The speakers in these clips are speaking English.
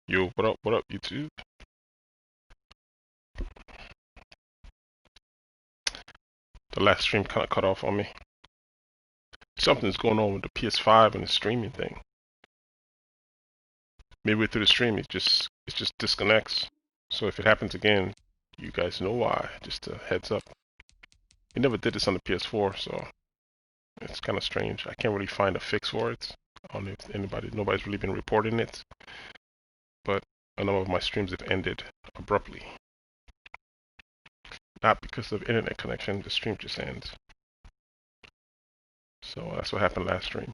Yo, what up? What up, YouTube? The last stream kind of cut off on me. Something's going on with the PS5 and the streaming thing. Midway through the stream, it just disconnects. So if it happens again, you guys know why. Just a heads up. We never did this on the PS4, so it's kind of strange. I can't really find a fix for it. I don't know if nobody's really been reporting it. But a number of my streams have ended abruptly. Not because of internet connection, the stream just ends. So that's what happened last stream.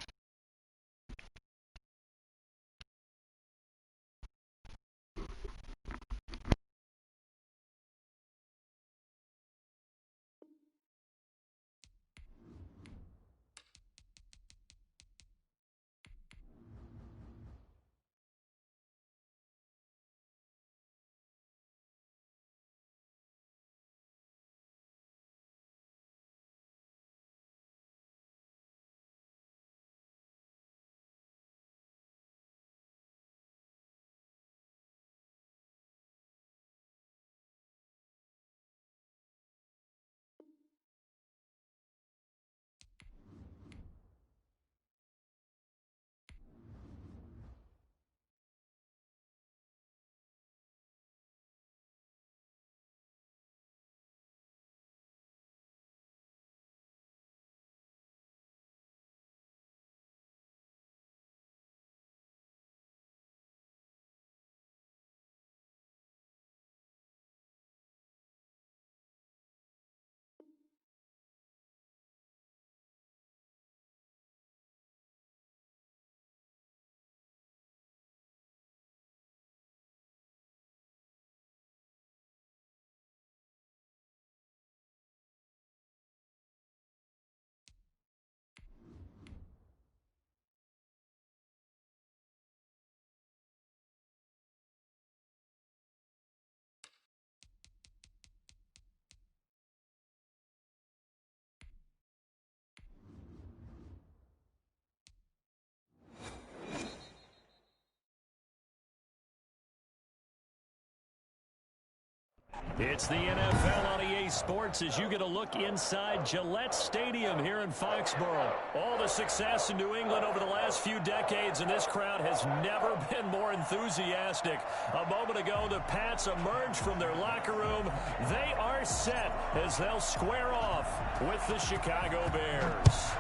It's the NFL on EA Sports as you get a look inside Gillette Stadium here in Foxborough. All the success in New England over the last few decades, and this crowd has never been more enthusiastic. A moment ago, the Pats emerged from their locker room. They are set as they'll square off with the Chicago Bears.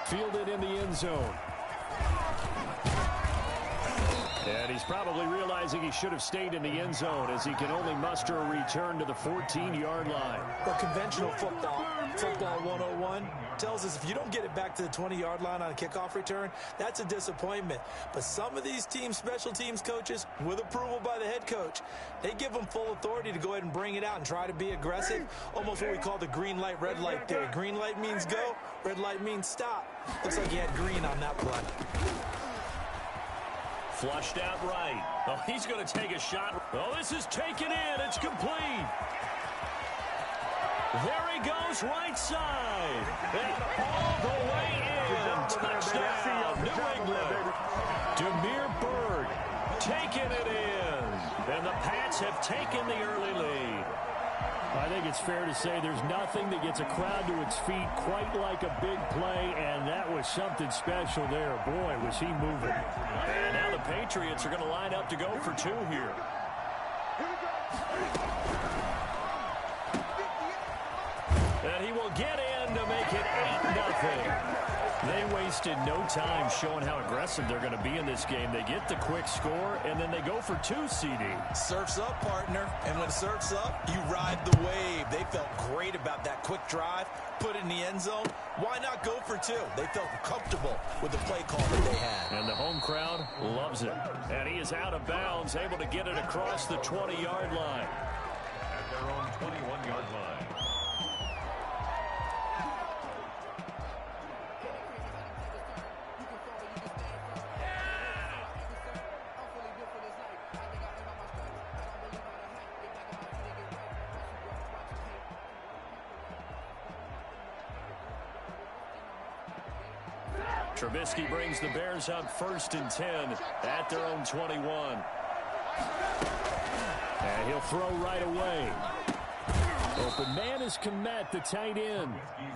Fielded in the end zone. And he's probably realizing he should have stayed in the end zone as he can only muster a return to the 14-yard line. But conventional football 101, tells us if you don't get it back to the 20-yard line on a kickoff return, that's a disappointment. But some of these teams, special teams coaches, with approval by the head coach, they give them full authority to go ahead and bring it out and try to be aggressive, almost what we call the green light, red light theory. Green light means go, red light means stop. Looks like he had green on that play. Flushed out right. Oh, he's going to take a shot. Oh, this is taken in. It's complete. There he goes, right side. And all the way in. Touchdown, New England. Demir Bird taking it in. And the Pats have taken the early lead. I think it's fair to say there's nothing that gets a crowd to its feet quite like a big play, and that was something special there. Boy, was he moving. And now the Patriots are going to line up to go for two here. And he will get in to make it 8-0. They wasted no time showing how aggressive they're going to be in this game. They get the quick score, and then they go for two, CD. Surf's up, partner. And when surf's up, you ride the wave. They felt great about that quick drive, put it in the end zone. Why not go for two? They felt comfortable with the play call that they had. And the home crowd loves it. And he is out of bounds, able to get it across the 20-yard line. At their own 21-yard line. Trubisky brings the Bears up 1st and 10 at their own 21. And he'll throw right away. Open man is Kmet, the tight end.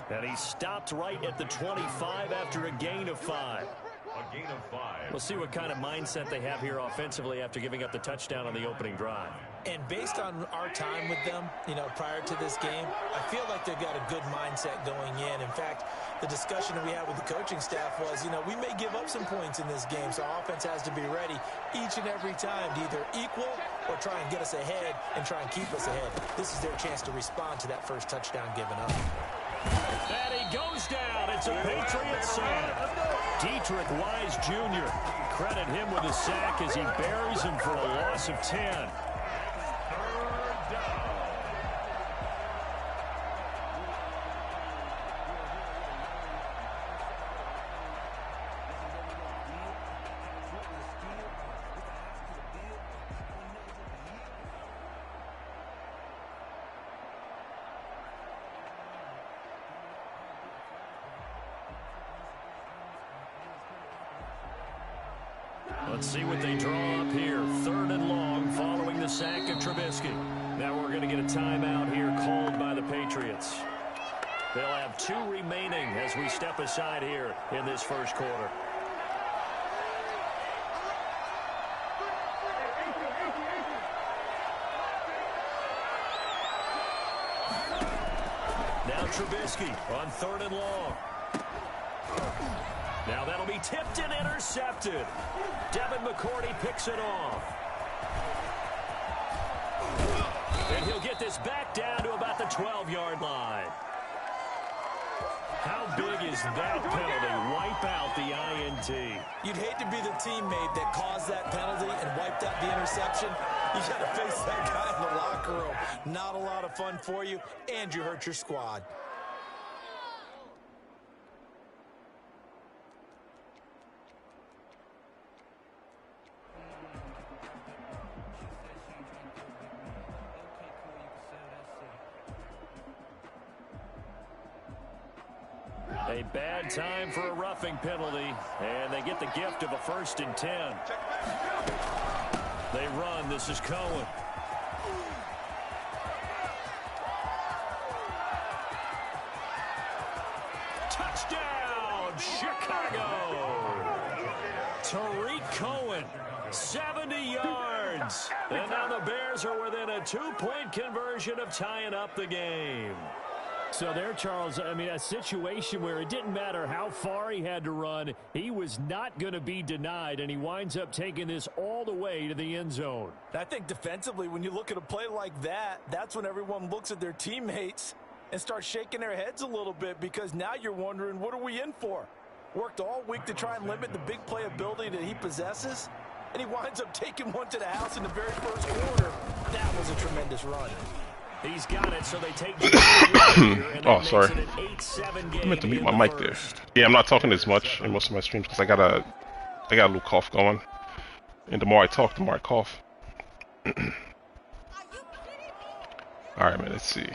And he stopped right at the 25 after a gain of 5. A gain of 5. We'll see what kind of mindset they have here offensively after giving up the touchdown on the opening drive. And based on our time with them, prior to this game, I feel like they've got a good mindset going in. In fact, the discussion we had with the coaching staff was, we may give up some points in this game, so our offense has to be ready each and every time to either equal or try and get us ahead and try and keep us ahead. This is their chance to respond to that first touchdown given up. And he goes down. It's a Patriots sack. Dietrich Wise Jr. Credit him with a sack as he buries him for a loss of 10. Let's see what they draw up here. 3rd and long following the sack of Trubisky. Now we're going to get a timeout here called by the Patriots. They'll have 2 remaining as we step aside here in this first quarter. Now Trubisky on 3rd and long. Now that'll be tipped and intercepted. Devin McCourty picks it off. And he'll get this back down to about the 12-yard line. How big is that penalty? Wipe out the INT. You'd hate to be the teammate that caused that penalty and wiped out the interception. You got to face that guy in the locker room. Not a lot of fun for you, and you hurt your squad. A bad time for a roughing penalty, and they get the gift of a 1st and 10. They run. This is Cohen. Touchdown, Chicago! Tariq Cohen, 70 yards. And now the Bears are within a 2-point conversion of tying up the game. So there, Charles, a situation where it didn't matter how far he had to run, he was not going to be denied, and he winds up taking this all the way to the end zone. I think defensively, when you look at a play like that, that's when everyone looks at their teammates and starts shaking their heads a little bit, because now you're wondering, what are we in for? Worked all week to try and limit the big play ability that he possesses, and he winds up taking one to the house in the very first quarter. That was a tremendous run. He's got it, so they take oh, sorry. I meant to mute my mic there. Yeah, I'm not talking as much in most of my streams because I got a little cough going. And the more I talk, the more I cough. Alright, man, let's see.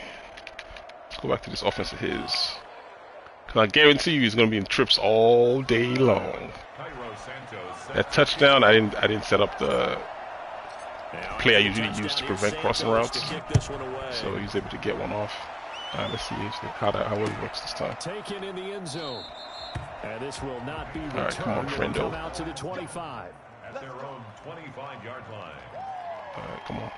Let's go back to this offense of his. Because I guarantee you he's going to be in trips all day long. That touchdown, I didn't set up the play I usually use to prevent crossing routes, so he's able to get one off. Let's see how it works this time. Taken in the end zone, and this will not be returned. All right, come on, friendo. Come out to the 25 at their own 25-yard line. All right, come on.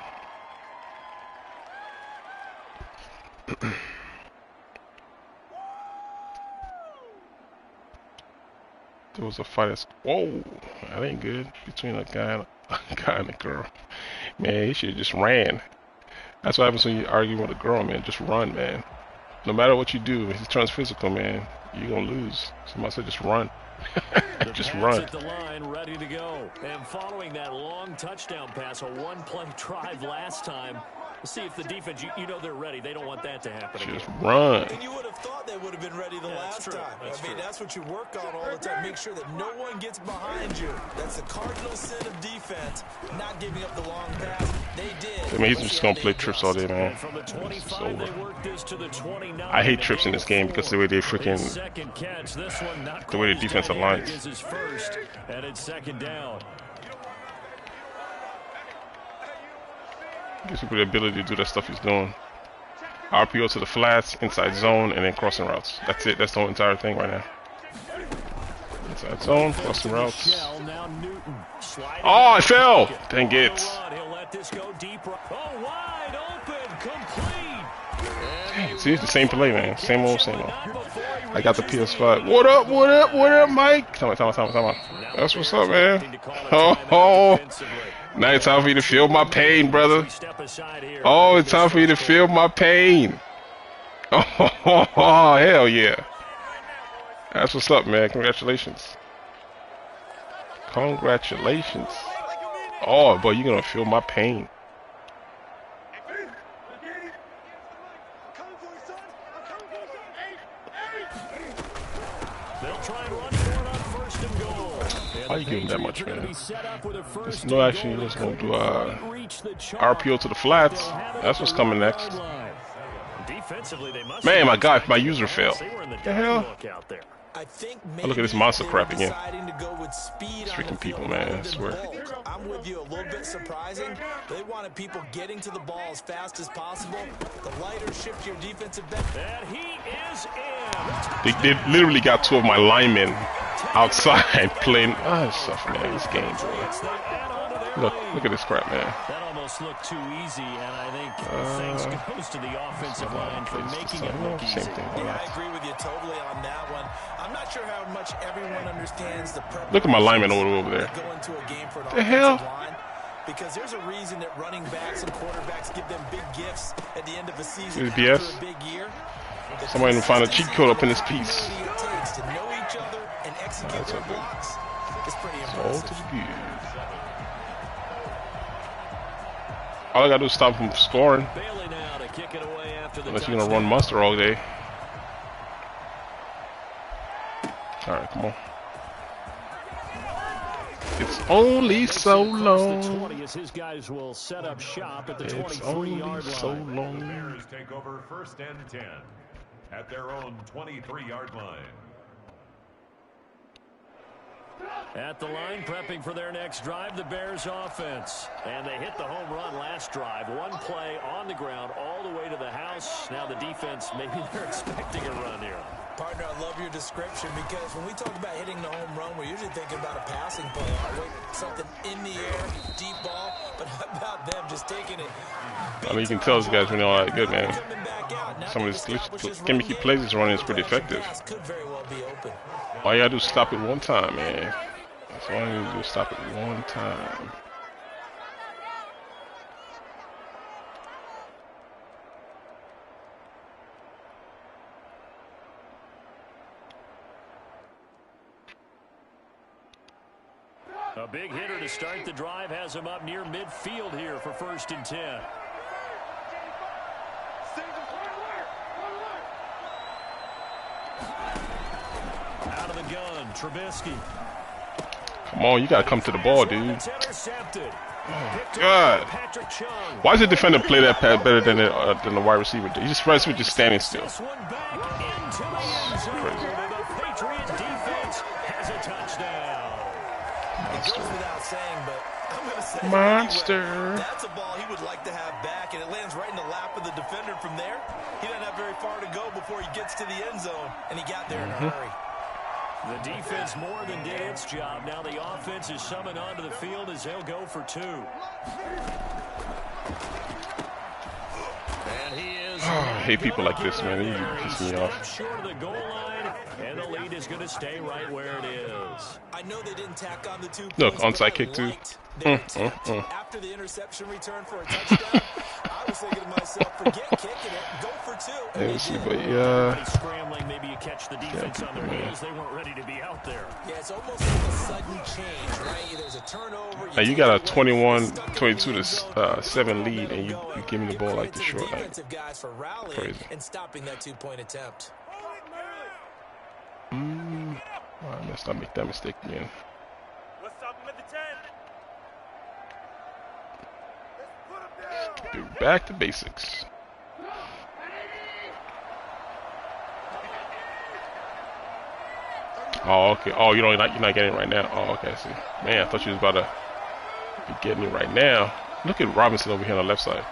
There was a fight. Whoa, that ain't good between a guy and a girl. Man, he should have just ran. That's what happens when you argue with a girl, man. Just run, man. No matter what you do, if he turns physical, man, you're gonna lose. Somebody said just run. Just run. At the line, ready to go. And following that long touchdown pass, a one-play drive last time. See if the defense, you know they're ready. They don't want that to happen again. Just run. And you would have thought they would have been ready the last time. That's what you work on all the time. Make sure that no one gets behind you. That's the cardinal sin of defense, not giving up the long pass They did. I mean, he's just gonna play trips all day, man. From the It's 25, over. they worked this to the 29. I hate trips in this game because the way they freaking, Second catch, this one not the way the quite as defensive dynamic lines. as his first, and it's second down. Gives people the ability to do that stuff he's doing. RPO to the flats, inside zone, and then crossing routes. That's it. That's the whole entire thing right now. Inside zone, crossing routes. Oh, I fell! Dang it. He'll let this go deep. Oh, wide open, complete. Dang, see, it's the same play, man. Same old, same old. I got the PS5. What up, what up, what up, Mike? Come on. That's what's up, man. Oh, now it's time for you to feel my pain, brother. Oh, it's time for you to feel my pain. Oh, hell yeah. That's what's up, man. Congratulations. Congratulations. Oh, boy, you're going to feel my pain. Why you give him that much, man? There's no, actually, just going to do RPO to the flats. That's what's coming next. Man, my God, my user failed. What the hell? I think Oh, look at this monster crap again. To go with speed These on the freaking people, field man, rather I than swear. bulk. I'm with you, a little bit surprising. They wanted people getting to the ball as fast as possible. The lighter shift your defensive back. And he is in. They literally got two of my linemen outside playing. Oh, it's tough, man. This game, boy. Look at this crap, man. That almost looked too easy, and I think thanks goes to the offensive line for making it look easy. Yeah, I agree with you totally on that one. I'm not sure how much everyone understands the purpose. Look at my lineman over there. Go into a game for an The hell? line, because there's a reason that running backs and quarterbacks give them big gifts at the end of a season This is after BS. a big year. Somebody can find a cheat code up in this piece. It takes to know each other and execute their blocks. It's pretty All impressive. to the good. All I gotta do is stop him from scoring. Bailey now to kick it away after the Unless you're gonna run muster all day. Alright, come on. It's only so long. His guys will set up shop at the It's 23-yard only so line. long. Bears take over first and 10 at their own 23-yard line. At the line, prepping for their next drive, the Bears offense. And they hit the home run last drive. One play on the ground all the way to the house. Now the defense, maybe they're expecting a run here. Partner, I love your description because when we talk about hitting the home run, we're usually thinking about a passing play, aren't we? Something in the air, deep ball, but how about them just taking it? I mean, you can tell these guys really all that good, man. Some of this gimmicky plays he's running is pretty effective. Could very well be open. All you gotta do is stop it one time, man. That's all you gotta do is stop it one time. A big hitter to start the drive has him up near midfield here for first and 10. Out of the gun, Trubisky. Come on, you gotta come to the ball, dude. It's intercepted. God. Patrick Chung. Why does the defender play that pass better than the wide receiver? He just runs with just standing still. This one back into the end zone. Crazy. The Patriot defense has a touchdown. It goes without saying, but I'm going to say Monster. anyway, that's a ball he would like to have back, and it lands right in the lap of the defender from there. He doesn't have very far to go before he gets to the end zone, and he got there in a hurry. The defense more than did its job. Now the offense is summoned onto the field as they'll go for two. And he is. I hate people like this, man. They piss me off. Short of the goal line, and the lead is going to stay right where it is. I know they didn't tack on the 2 Look, points, but onside kick too. I liked their attempt. After the interception return for a touchdown, I was thinking to myself, forget kicking it, go for two. And Let's they see, did. but yeah. Scrambling, maybe you catch the defense on their heels. They weren't ready to be out there. Yeah, it's almost like a sudden change, right? There's a turnover. Now you got a 21-22 to 7 lead, and you give me the ball like this short. Like, defensive guys for rallying crazy. and stopping that 2-point attempt. let's not make that mistake again. What's up with the 10? Let's put him Back to basics. Oh, okay. Oh, you're not getting it right now. Oh, okay. I see. Man, I thought you was about to be getting it right now. Look at Robinson over here on the left side.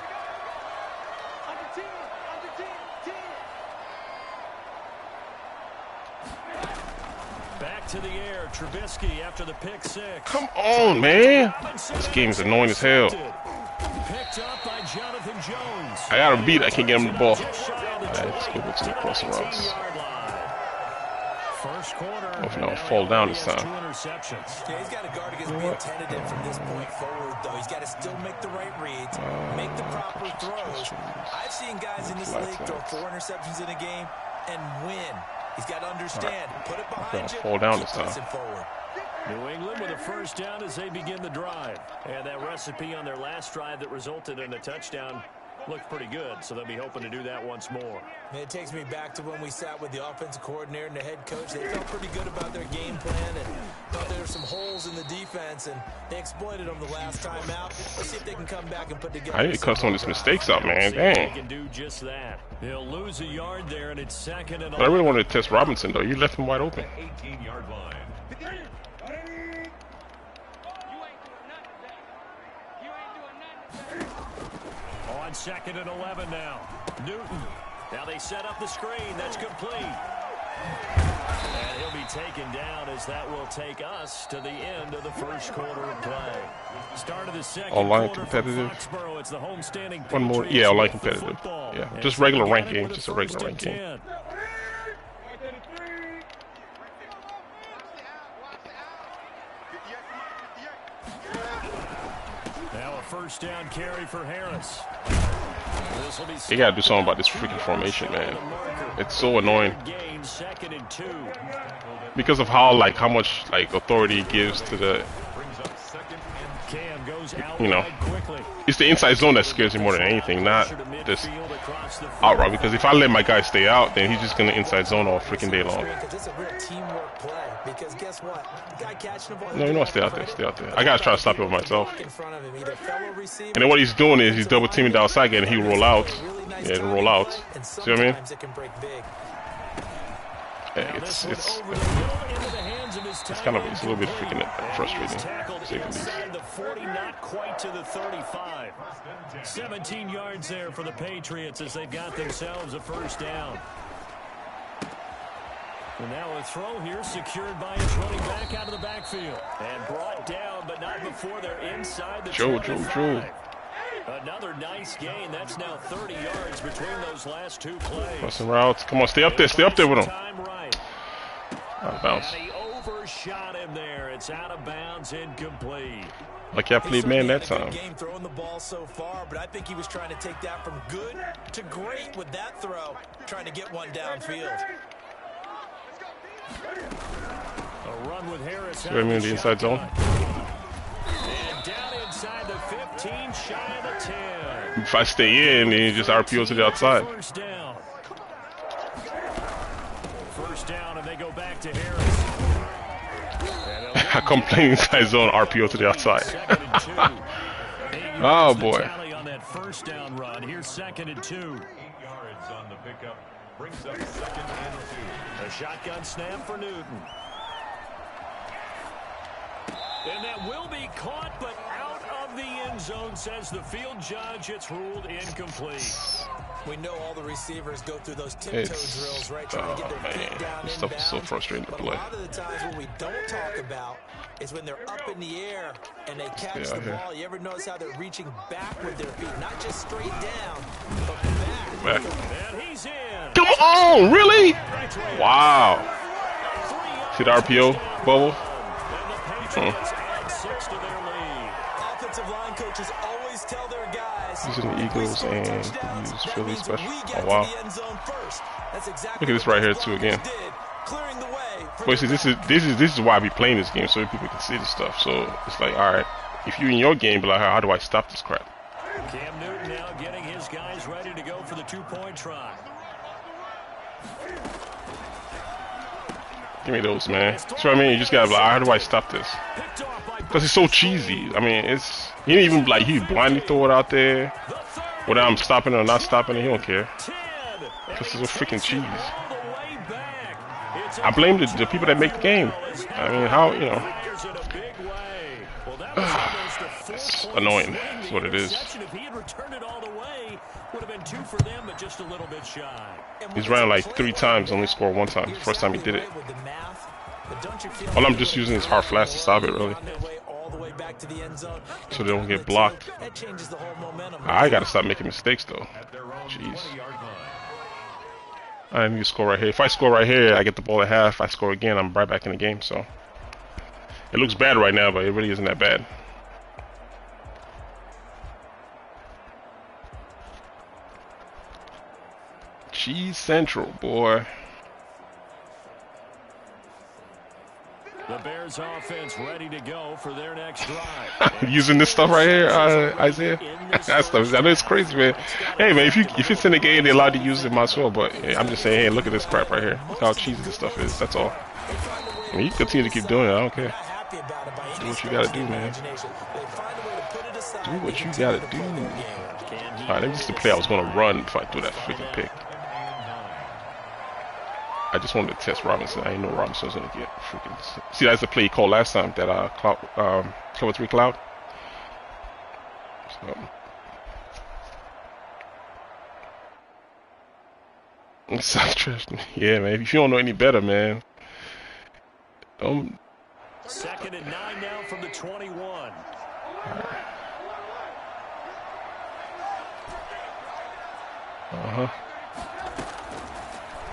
Back to the air, Trubisky after the pick six. Come on, man. This game is annoying as hell. Picked up by Jonathan Jones. I got him beat. I can't get him the ball. Let's go to the crossing routes. First quarter. Hopefully I'll fall down this time. Yeah, he's got to guard against being tentative from this point forward, though. He's got to still make the right reads, make the proper throws. I've seen guys in this league throw 4 interceptions in a game and win. He's got to understand, put it behind you, fall down this time. Forward. New England with a first down as they begin the drive. And that recipe on their last drive that resulted in a touchdown looked pretty good, so they'll be hoping to do that once more. It takes me back to when we sat with the offensive coordinator and the head coach. They felt pretty good about their game plan and thought there were some holes in the defense, and they exploited them the last time out. Let's see if they can come back and put together. I need to cut some of these mistakes out, man. Dang. They can do just that. They'll lose a yard there, and it's second and But I really wanted to test Robinson, though. You left him wide open. 18-yard line. On second and 11 now. Newton. Now they set up the screen. That's complete. And he'll be taken down as that will take us to the end of the first quarter of play. Start of the second Online quarter competitive. Foxborough. It's the homestanding One more. Patriots Yeah, online with competitive. football. Yeah, And just so regular they rank get it game. with Just a a regular first rank and game. 10. Now a first down carry for Harris. They gotta do something about this freaking formation, man. It's so annoying because of how much authority it gives to the, you know, it's the inside zone that scares me more than anything, not this out route. Because if I let my guy stay out, then he's just gonna inside zone all freaking day long. Because guess what? The guy catching the ball, No, you know what? Stay out there. Stay out there. I gotta try to stop it with myself. And then what he's doing is he's double teaming the outside guy, and he roll out. Yeah, he'll roll out. See what I mean? Yeah, it's kind of, it's a little bit freaking frustrating, to say the least. The 40, not quite to the 35. 17 yards there for the Patriots as they've got themselves a first down. And now a throw here secured by his running back out of the backfield. And brought down, but not before they're inside the 25. Another nice gain. That's now 30 yards between those last two plays. Crossing routes. Come on, stay up there. Stay up there with him. Out of bounds. And he overshot him there. It's out of bounds, incomplete. Like I played man that time. Game throwing the ball so far, but I think he was trying to take that from good to great with that throw, trying to get one downfield. A run with Harris. See what I mean in the inside zone? And down inside the 15, shy of the 10. If I stay in, then you just RPO to the outside. First down. First down, and they go back to Harris. I complain inside zone, RPO to the outside. Oh boy. On that first down run. Here's 2nd and 2. 8 yards on the pickup. Brings up 2nd and 2. A shotgun snap for Newton. And that will be caught, but out of the end zone, says the field judge. It's ruled incomplete. We know all the receivers go through those tiptoe drills, right? Trying to get their feet down this stuff is so frustrating to play. A lot of the times what we don't talk about is when they're up in the air and they catch the ball. You ever notice how they're reaching back with their feet? Not just straight down, but back. And he's in. Come on, really? Wow. See the RPO bubble? Add 6 to their lead. Offensive line coaches always tell their guys, using the Eagles and use Philly special. Oh wow. Exactly look at this right here too again. But see, this is why I be playing this game, so people can see this stuff. So it's like, all right, if you in your game, be like, how do I stop this crap? Cam Newton now getting his guys ready to go for the 2-point try. Give me those, man. That's what I mean. You just gotta be like, how do I stop this? Because it's so cheesy. I mean, it's he didn't even he blindly throw it out there. Whether I'm stopping it or not stopping it, he don't care. 10. This is a freaking cheese. All the way back. It's I blame the people that make the game. I mean, how, you know. fires in a big way. Well, that was almost a It's 4-point annoying. swing. That's The what it is. interception, if he had returned it all the way, would have been 2 for them, but just a little bit shy. He's ran like 3 times, only scored 1 time. First time he did it. All I'm just using is hard flash to stop it, really. So they don't get blocked. I gotta stop making mistakes, though. Jeez. I need to score right here. If I score right here, I get the ball at half. I score again, I'm right back in the game, so. It looks bad right now, but it really isn't that bad. Cheese Central, boy. The Bears offense ready to go for their next drive. Using this stuff right here, Isaiah. That stuff, I know it's crazy, man. Hey, man, if it's in the game, they're allowed to use it, might as well. But yeah, I'm just saying, hey, look at this crap right here. Look how cheesy this stuff is. That's all. I mean, you can continue to keep doing it. I don't care. Do what you gotta do, man. Do what you gotta do. Alright, that's just the play I was gonna run if I threw that freaking pick. I just wanted to test Robinson. I didn't know Robinson was gonna get freaking. See, that's the play he called last time. That cover 3 cloud. So. It's not trash. Yeah, man. If you don't know any better, man. 2nd and 9 now from the 21.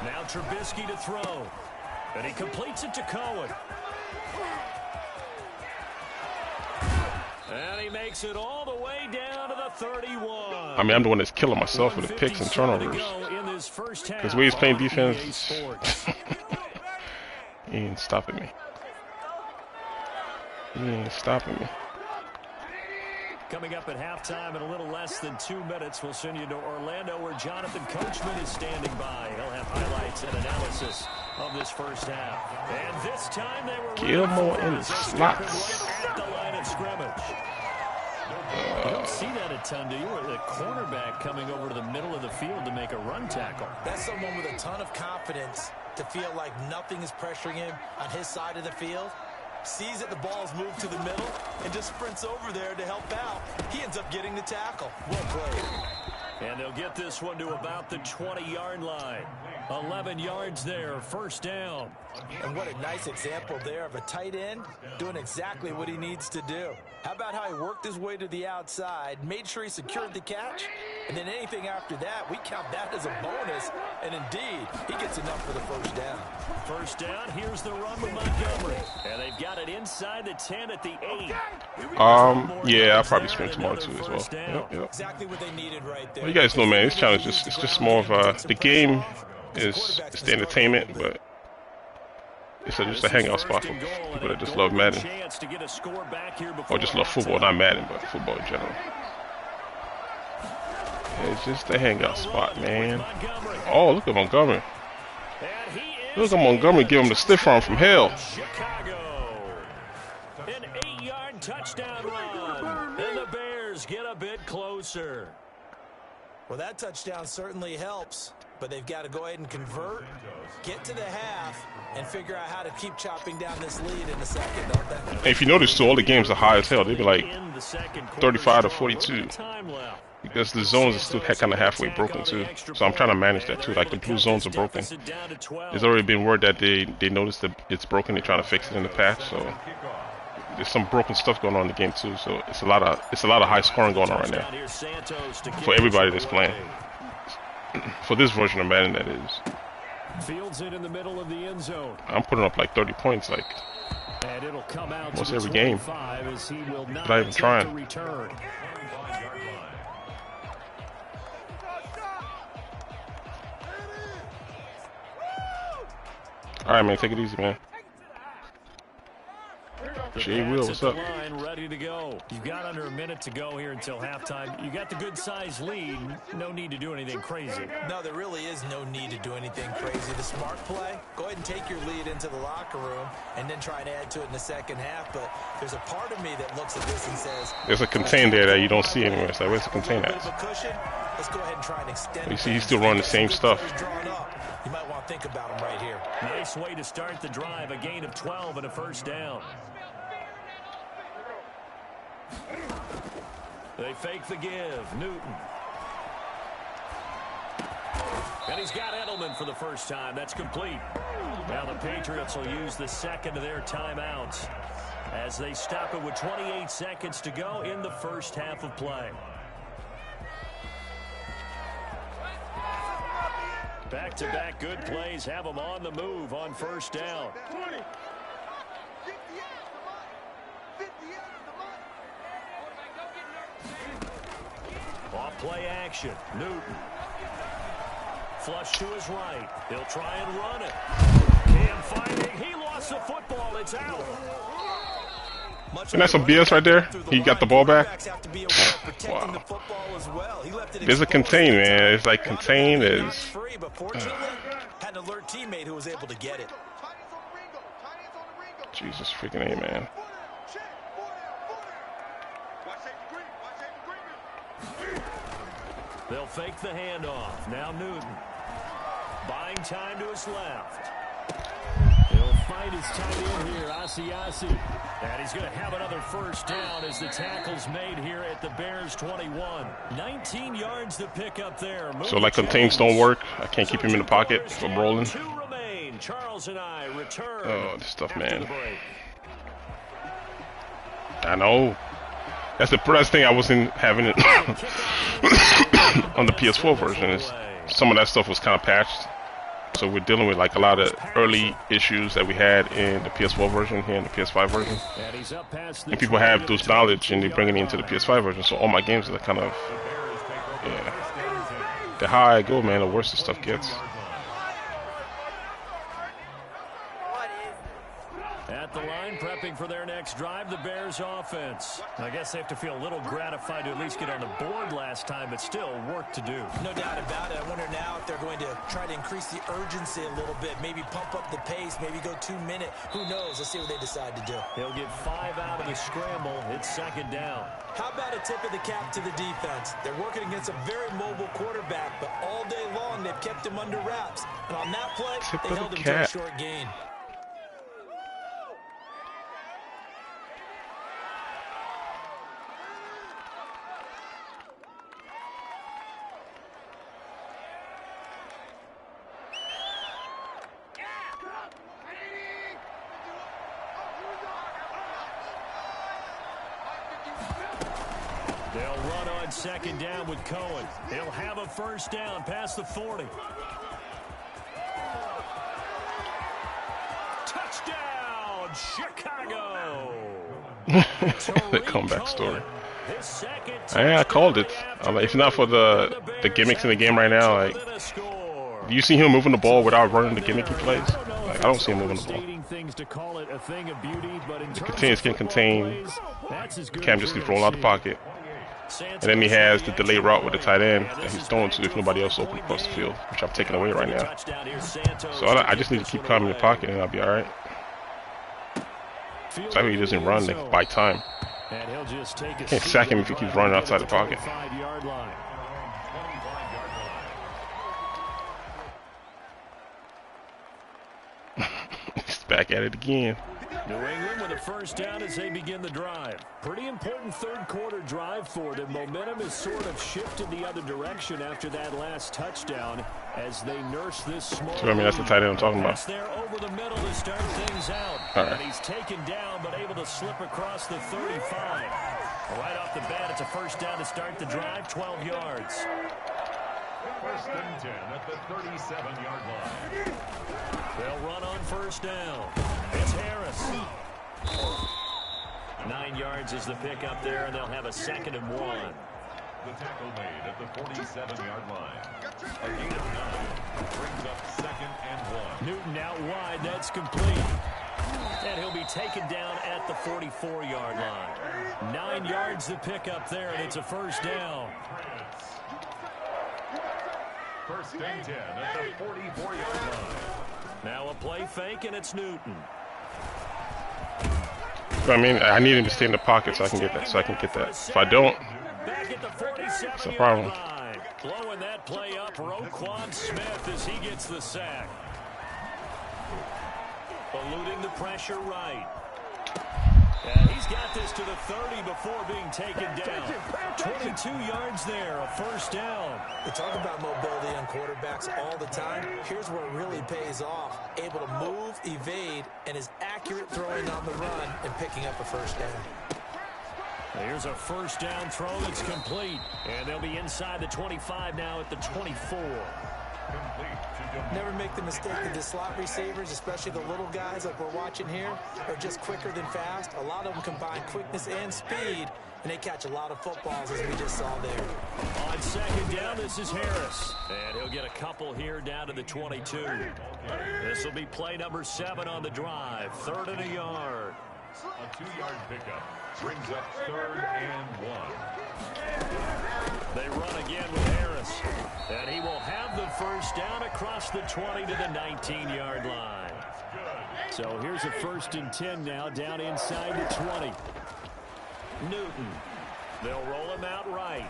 Now Trubisky to throw. And he completes it to Cohen. And he makes it all the way down to the 31. I mean, I'm the one that's killing myself with the picks and turnovers. Because the way he's playing defense, he ain't stopping me. He ain't stopping me. Coming up at halftime in a little less than 2 minutes, we'll send you to Orlando where Jonathan Coachman is standing by. He'll have highlights and analysis of this first half. And this time they were Gilmore in the slots. at the line of scrimmage. You don't see that a ton, do you? The cornerback coming over to the middle of the field to make a run tackle. That's someone with a ton of confidence to feel like nothing is pressuring him on his side of the field. Sees that the ball's moved to the middle and just sprints over there to help out. He ends up getting the tackle. Well played. And they'll get this one to about the 20-yard line. 11 yards there, first down. And what a nice example there of a tight end doing exactly what he needs to do. How about how he worked his way to the outside, made sure he secured the catch, and then anything after that, we count that as a bonus. And indeed, he gets enough for the first down. First down, here's the run with Montgomery. And they've got it inside the 10 at the 8. Yeah, I'll probably spring tomorrow too as well. Yep. Exactly what they needed right there. Well, you guys know, man, this challenge is just more of the game is the entertainment, but it's just a hangout spot for people that just love Madden. Or just love football, not Madden, but football in general. It's just a hangout spot, man. Oh, look at Montgomery. Look at Montgomery give him the stiff arm from hell. Chicago. An 8-yard touchdown run. And the Bears get a bit closer. Well, that touchdown certainly helps, but they've got to go ahead and convert, get to the half, and figure out how to keep chopping down this lead in the second, don't they? And if you notice, too, all the games are high as hell. They'd be like 35 to 42. Because the zones are still kind of halfway broken, too. So I'm trying to manage that, too. Like, the blue zones are broken. There's already been word that they noticed that it's broken. They're trying to fix it in the patch, so there's some broken stuff going on in the game, too. So it's a lot of high scoring going on right now. For everybody that's playing. For this version of Madden, that is. Fields it in the middle of the end zone. I'm putting up like 30 points, like, And it'll come out almost to every game. as he will not Not even trying. return. Alright, man, take it easy, man. Jay Will, what's up? Line, ready to go. You've got under a minute to go here until halftime. You got the good-sized lead. No need to do anything crazy. No, there really is no need to do anything crazy. The smart play, go ahead and take your lead into the locker room and then try and add to it in the second half. But there's a part of me that looks at this and says, there's a contain there that you don't see anywhere. It's like, where's the contain at? Let's go ahead and try and extend. You see, he's still running the same stuff. You might want to think about him right here. Nice way to start the drive. A gain of 12 and a first down. They fake the give. Newton. And he's got Edelman for the first time. That's complete. Now the Patriots will use the second of their timeouts as they stop it with 28 seconds to go in the first half of play. Back-to-back good plays have them on the move on first down. Off play action. Newton. Flush to his right. He'll try and run it. Cam fighting. He lost the football. It's out. And that's some BS right there. He got the ball back. Wow. There's a contain, man. It's like contain is. Had an alert teammate who was able to get it. Jesus freaking A, man. They'll fake the handoff. Now Newton. Buying time to his left. He'll find his tight end here, Asiasi. And he's going to have another first down as the tackle's made here at the Bears 21. 19 yards to pick up there. So like contains don't work. I can't keep him in the pocket from rolling. Two remain. Charles and I return. Oh, this stuff, man. I know. That's the first thing I wasn't having it on the PS4 version. Is some of that stuff was kind of patched. So we're dealing with like a lot of early issues that we had in the PS4 version here in the PS5 version. And people have those knowledge and they bring it into the PS5 version. So all my games are kind of, yeah. The higher I go, man, the worse the stuff gets. At the line, prepping for their next drive, the Bears offense. I guess they have to feel a little gratified to at least get on the board last time, but still work to do. No doubt about it. I wonder now if they're going to try to increase the urgency a little bit, maybe pump up the pace, maybe go 2 minute. Who knows? Let's see what they decide to do. He'll get 5 out of the scramble. It's second down. How about a tip of the cap to the defense? They're working against a very mobile quarterback, but all day long they've kept him under wraps. And on that play, they held him to a short gain. They'll run on second down with Cohen. He'll have a first down past the 40. Touchdown, Chicago! The comeback story. I called it. If not for the gimmicks in the game right now, like, do you see him moving the ball without running the gimmicky plays? Like, I don't see him moving the ball. The contains can contain. Cam just keeps rolling out the pocket. And then he has the delayed route with the tight end that he's throwing to if nobody else open across the field, which I'm taking away right now. So I just need to keep calm in the pocket and I'll be all right. So that way he doesn't run, like, by time. You can't sack him if he keeps running outside the pocket. He's back at it again. New England with a first down as they begin the drive. Pretty important third quarter drive for them. Momentum has sort of shifted the other direction after that last touchdown as they nurse this small. So, I mean, that's the tight end I'm talking about. There over the middle to start things out. Right. And he's taken down but able to slip across the 35. Right off the bat, it's a first down to start the drive, 12 yards. First and 10 at the 37-yard line. They'll run on first down. It's Harris. 9 yards is the pickup there, and they'll have a 2nd and 1. The tackle made at the 47-yard line. A gain of 9 brings up 2nd and 1. Newton out wide. That's complete. And he'll be taken down at the 44-yard line. 9 yards to pick up there, and it's a first down. First and 10 at the 44-yard line. Now a play fake, and it's Newton. But I mean, I need him to stay in the pocket so I can get that. If I don't, it's a problem. Blowing that play up, Roquan Smith as he gets the sack. Eluding the pressure right. And he's got this to the 30 before being taken down. 22 yards there, a first down. We talk about mobility on quarterbacks all the time. Here's where it really pays off. Able to move, evade, and is accurate throwing on the run and picking up a first down. Here's a first down throw that's complete. And they'll be inside the 25 now at the 24. Never make the mistake that the slot receivers, especially the little guys like we're watching here, are just quicker than fast. A lot of them combine quickness and speed, and they catch a lot of footballs, as we just saw there. On second down, this is Harris. And he'll get a couple here down to the 22. This will be play number 7 on the drive. 3rd and a yard. A 2-yard pickup brings up 3rd and 1. They run again with Harris. And he will have the first down across the 20 to the 19-yard line. So here's a 1st and 10 now down inside the 20. Newton. They'll roll him out right.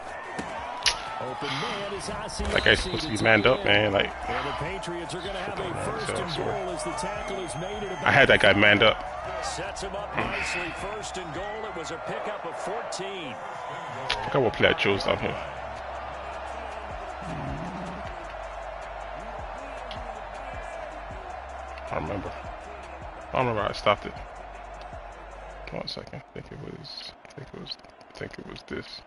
Open man is Asiasi. That guy's supposed to be manned up, man. Like, and the Patriots are going to have a 1st and goal as the tackle is made at about I had that guy manned up. Sets him up nicely. 1st and goal. It was a pickup of 14. Look at what play I chose down here. I don't remember how I stopped it. 1 second. I think it was this.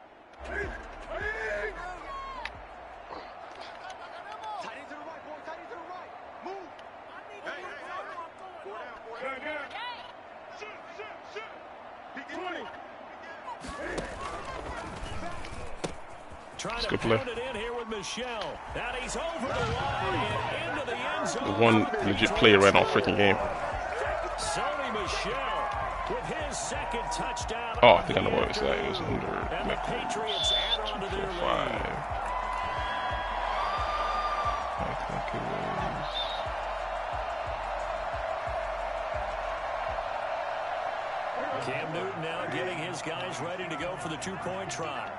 Trying to put it in here with Michelle. And he's over the line and into the end zone. The one legit player ran all freaking game. Sony Michelle with his 2nd touchdown. Oh, I think I know what it was. It was under and the Patriots add on to their lead. I think it was. Cam Newton now getting his guys ready to go for the 2-point try.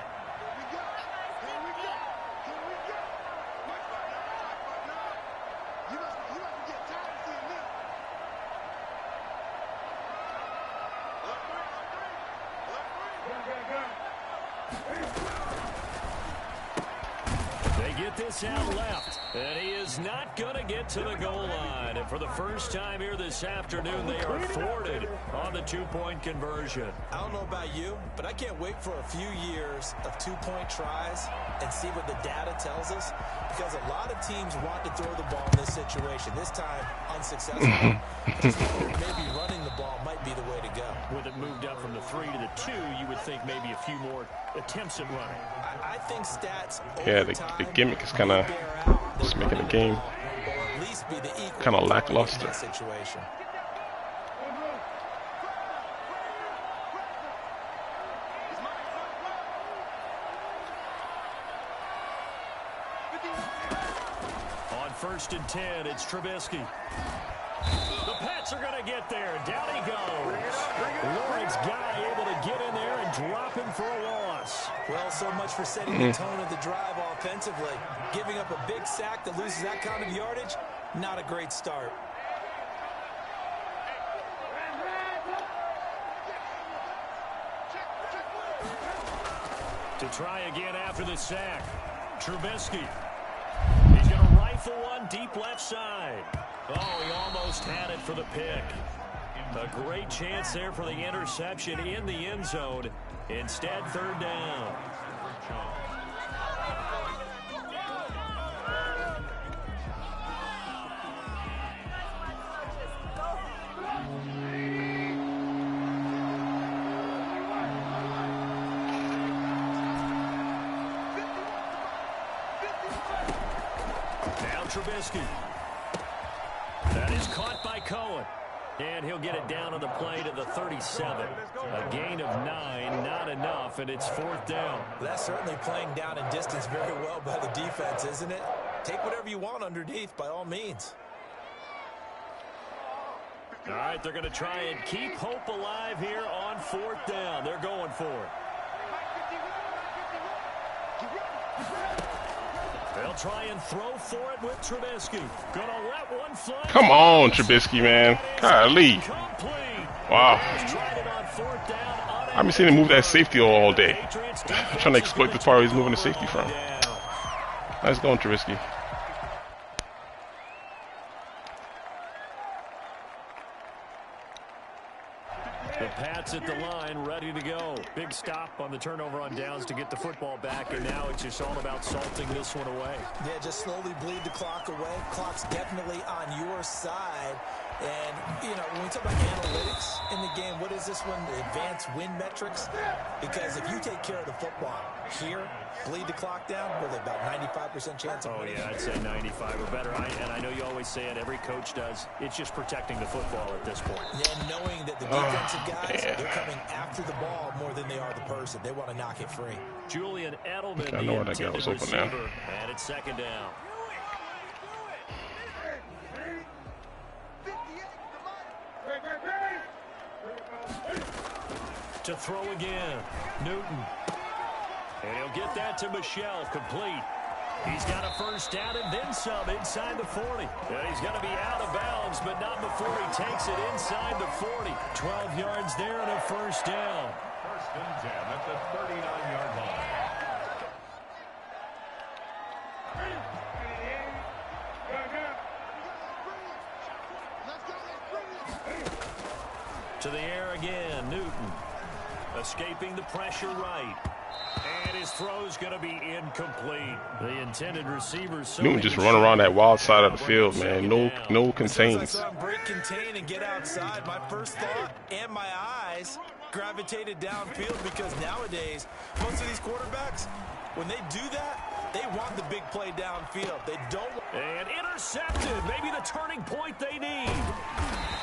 This out left, and he is not going to get to the goal line. And for the first time here this afternoon, they are thwarted on the 2-point conversion. I don't know about you, but I can't wait for a few years of 2-point tries and see what the data tells us, because a lot of teams want to throw the ball in this situation. This time, unsuccessfully. Maybe running the ball might be the way to go. With it moved up from the 3 to the 2, you would think maybe a few more attempts at running. I think stats. Yeah, the gimmick is kind of just making the game kind of lackluster. On 1st and 10, it's Trubisky. The Pats are going to get there. Down he goes. Lawrence Guy able to get in there and drop him for a loss. Well, so much for setting the tone of the drive offensively. Giving up a big sack that loses that kind of yardage, not a great start. To try again after the sack, Trubisky. He's going to rifle one deep left side. Oh, he almost had it for the pick. A great chance there for the interception in the end zone. Instead, 3rd down. Now Trubisky. That is caught by Cohen. And he'll get it down on the play to the 37. A gain of 9, not enough, and it's 4th down. That's certainly playing down in distance very well by the defense, isn't it? Take whatever you want underneath, by all means. All right, they're going to try and keep hope alive here on 4th down. They're going for it. They'll try and throw for it with Trubisky. Gonna let one fly. Come on, Trubisky, man. Golly. Wow. I've been seeing him move that safety all day. I'm trying to exploit the part where he's moving the safety from. Nice going, Trubisky. The Pats at the line, ready to go. Big stop on the turnover on downs to get the football back, and now it's just all about salting this one away. Yeah, just slowly bleed the clock away. Clock's definitely on your side. And, you know, when we talk about analytics in the game, what is this one? The advanced win metrics? Because if you take care of the football here, bleed the clock down, with about 95% chance of winning. Oh, yeah, I'd say 95 or better. And I know you always say it, every coach does. It's just protecting the football at this point. And knowing that the defensive guys, they're coming after the ball more than they are the person. They want to knock it free. Julian Edelman, I know what that guy was open now. And it's 2nd down. To throw again, Newton. And he'll get that to Michelle, complete. He's got a 1st down and then some inside the 40. And he's going to be out of bounds, but not before he takes it inside the 40. 12 yards there and a 1st down. 1st and 10 at the 39-yard line. To the air again, Newton. Escaping the pressure right. And his throw's going to be incomplete. The intended receiver. Newton just run around that wild side of the field, man. No contains. I saw him break contain and get outside. My first thought and my eyes gravitated downfield because nowadays, most of these quarterbacks, when they do that, they want the big play downfield. They don't. And intercepted. Maybe the turning point they need.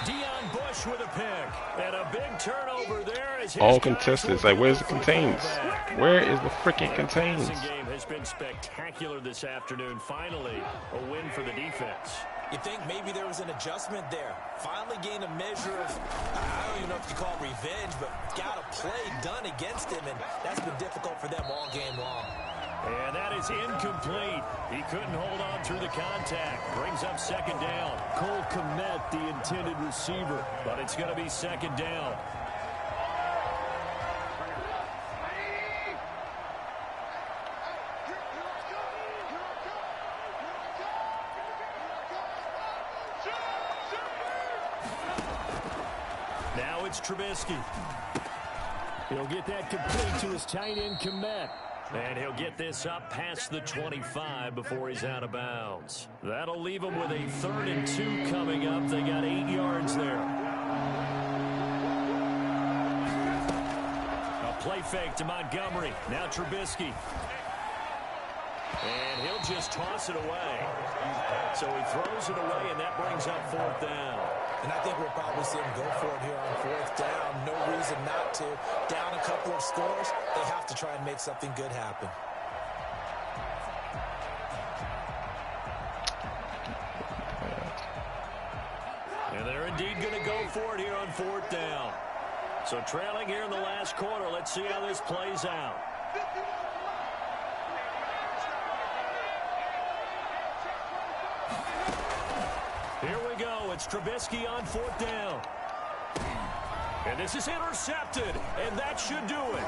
Deion Bush with a pick. And a big turnover there. As all contested. It's like, where's the contains? Where is the freaking contains? The game has been spectacular this afternoon. Finally, a win for the defense. You think maybe there was an adjustment there. Finally gained a measure of, I don't even know if you call it revenge, but got a play done against him, and that's been difficult for them all game long. And that is incomplete. He couldn't hold on through the contact. Brings up 2nd down. Cole Kmet, the intended receiver, but it's going to be 2nd down. Now it's Trubisky. He'll get that complete to his tight end, Kmet. And he'll get this up past the 25 before he's out of bounds. That'll leave him with a 3rd and 2 coming up. They got 8 yards there. A play fake to Montgomery. Now Trubisky. And he'll just toss it away. So he throws it away, and that brings up 4th down. And I think we'll probably see him go for it here on 4th down. No reason not to. Down a couple of scores, they have to try and make something good happen. And they're indeed going to go for it here on 4th down. So trailing here in the last quarter. Let's see how this plays out. Here we go. It's Trubisky on 4th down. And this is intercepted. And that should do it.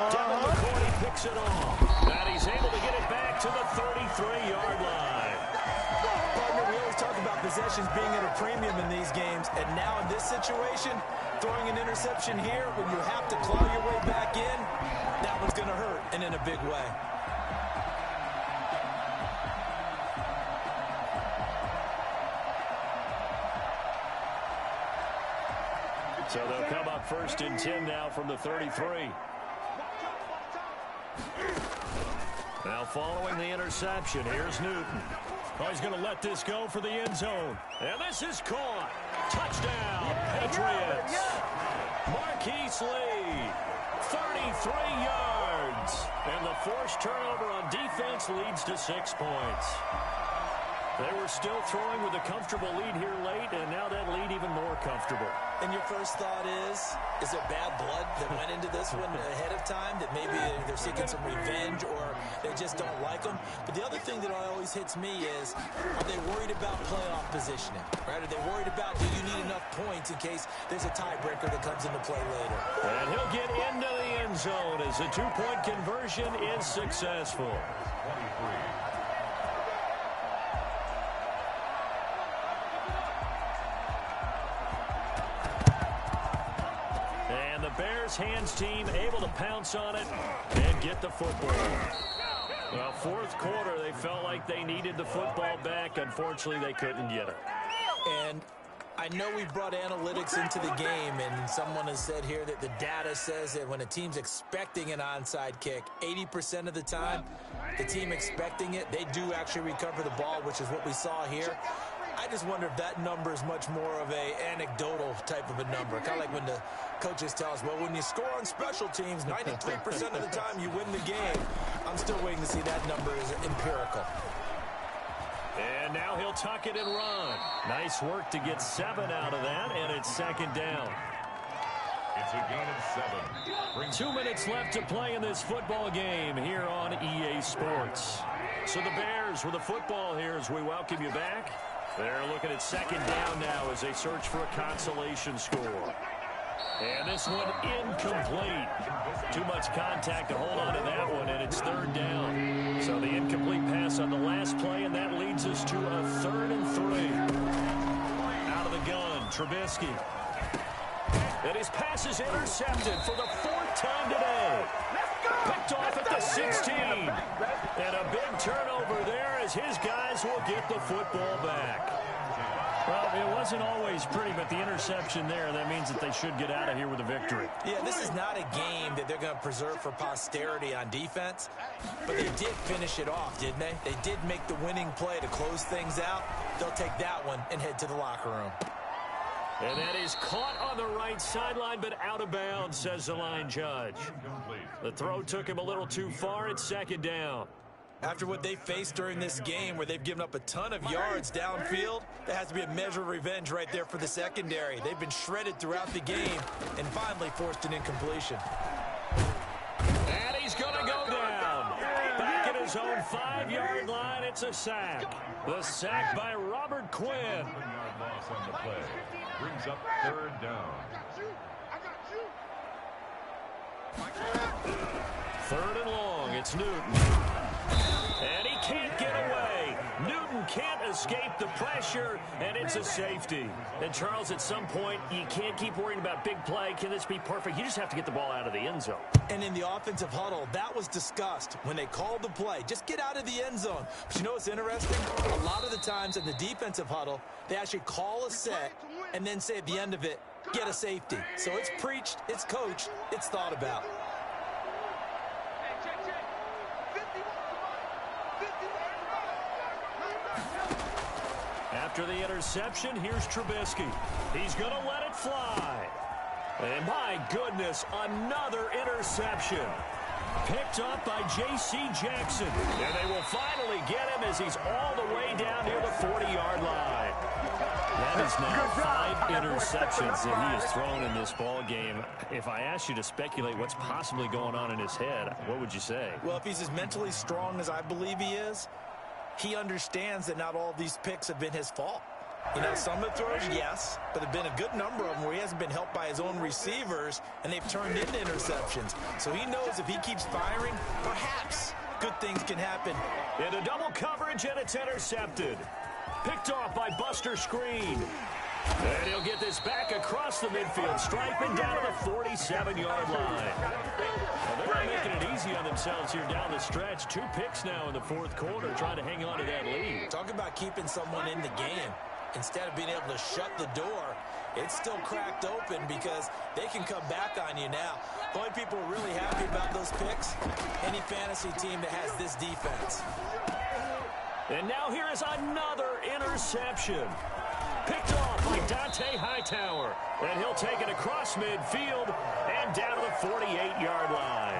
Devin McCourty picks it off. And he's able to get it back to the 33-yard line. Partner, we always talk about possessions being at a premium in these games. And now in this situation, throwing an interception here when you have to claw your way back in, that one's going to hurt, and in a big way. So they'll come up 1st and 10 now from the 33. Now following the interception, here's Newton. Oh, he's going to let this go for the end zone. And this is caught. Touchdown, Patriots. Marquise Lee, 33 yards. And the forced turnover on defense leads to 6 points. They were still throwing with a comfortable lead here late, and now that lead even more comfortable. And your first thought is there bad blood that went into this one ahead of time, that maybe they're seeking some revenge or they just don't like them? But the other thing that always hits me is, are they worried about playoff positioning? Right? Are they worried about, do you need enough points in case there's a tiebreaker that comes into play later? And he'll get into the end zone as the two-point conversion is successful. 23. Bears hands team able to pounce on it and get the football. Well, fourth quarter, they felt like they needed the football back. Unfortunately, they couldn't get it. And I know we brought analytics into the game, and someone has said here that the data says that when a team's expecting an onside kick, 80% of the time, the team expecting it, they do actually recover the ball, which is what we saw here. I just wonder if that number is much more of a anecdotal type of a number. Kind of like when the coaches tell us, well, when you score on special teams, 93% of the time you win the game. I'm still waiting to see that number is empirical. And now he'll tuck it and run. Nice work to get 7 out of that, and it's second down. It's a gain of 7. 2 minutes left to play in this football game here on EA Sports. So the Bears with the football here as we welcome you back. They're looking at second down now as they search for a consolation score. And this one incomplete. Too much contact to hold on to that one, and it's third down. So the incomplete pass on the last play, and that leads us to a 3rd and 3. Out of the gun, Trubisky. And his pass is intercepted for the 4th time today. Picked off at the 16. And a big turnover there as his guys will get the football back. Well, it wasn't always pretty, but the interception there, that means that they should get out of here with a victory. Yeah, this is not a game that they're going to preserve for posterity on defense, but they did finish it off, didn't they? They did make the winning play to close things out. They'll take that one and head to the locker room. And that is caught on the right sideline, but out of bounds, says the line judge. The throw took him a little too far. It's second down. After what they faced during this game where they've given up a ton of yards downfield, there has to be a measure of revenge right there for the secondary. They've been shredded throughout the game and finally forced an incompletion. And he's going to go down. Back at his own 5-yard line, it's a sack. The sack by Robert Quinn. 7-yard loss on the play. Brings up 3rd down. 3rd and long, it's Newton. And he can't get away. Newton can't escape the pressure, and it's a safety. And, Charles, at some point, you can't keep worrying about big play. Can this be perfect? You just have to get the ball out of the end zone. And in the offensive huddle, that was discussed when they called the play. Just get out of the end zone. But you know what's interesting? A lot of the times in the defensive huddle, they actually call a set and then say at the end of it, get a safety. So it's preached, it's coached, it's thought about. After the interception, here's Trubisky. He's going to let it fly. And my goodness, another interception. Picked up by J.C. Jackson. And they will finally get him as he's all the way down near the 40-yard line. That is now 5 interceptions that he has thrown in this ball game. If I asked you to speculate what's possibly going on in his head, what would you say? Well, if he's as mentally strong as I believe he is, he understands that not all of these picks have been his fault. You know, some of the throws, yes, but there have been a good number of them where he hasn't been helped by his own receivers, and they've turned into interceptions. So he knows if he keeps firing, perhaps good things can happen. Into double coverage, and it's intercepted. Picked off by Buster Screen. And he'll get this back across the midfield stripe and down to the 47-yard line. Well, they're not making it easy on themselves here down the stretch. 2 picks now in the 4th quarter, trying to hang on to that lead. Talk about keeping someone in the game. Instead of being able to shut the door, it's still cracked open because they can come back on you now. The only people who are really happy about those picks, any fantasy team that has this defense. And now here is another interception. Picked off by Dante Hightower. And he'll take it across midfield and down to the 48-yard line.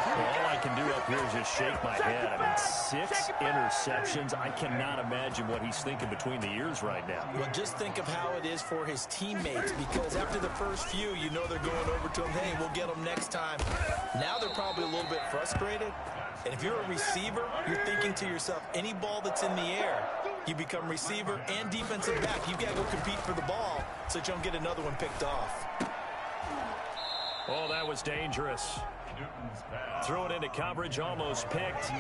All I can do up here is just shake my head. I mean, 6 interceptions. I cannot imagine what he's thinking between the ears right now. Well, just think of how it is for his teammates, because after the first few, you know they're going over to him, hey, we'll get them next time. Now they're probably a little bit frustrated. And if you're a receiver, you're thinking to yourself, any ball that's in the air, you become receiver and defensive back. You've got to go compete for the ball so that you don't get another one picked off. Oh, that was dangerous. Throw it into coverage, almost picked,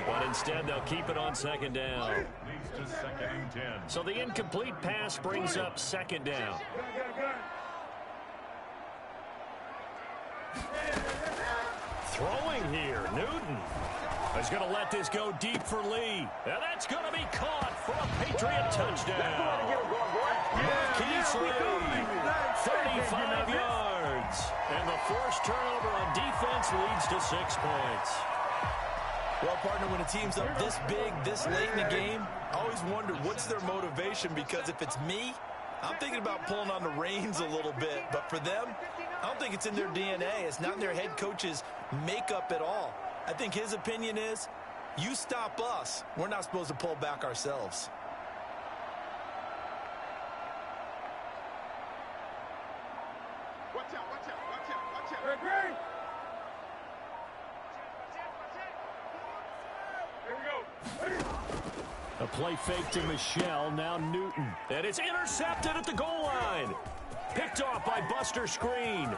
but instead they'll keep it on second down. So the incomplete pass brings up second down. Throwing here, Newton is going to let this go deep for Lee. And that's going to be caught for a Patriot touchdown. Marquise Lee, 35 yards. And the first turnover on defense leads to 6 points. Well, partner, when a team's up this big, this late in the game, I always wonder what's their motivation, because if it's me, I'm thinking about pulling on the reins a little bit. But for them, I don't think it's in their DNA. It's not in their head coach's makeup at all. I think his opinion is, you stop us, we're not supposed to pull back ourselves. Watch out, watch out, watch out, watch out. Agree. Here we go. A play fake to Michelle, now Newton. And it's intercepted at the goal line. Picked off by Buster Screen.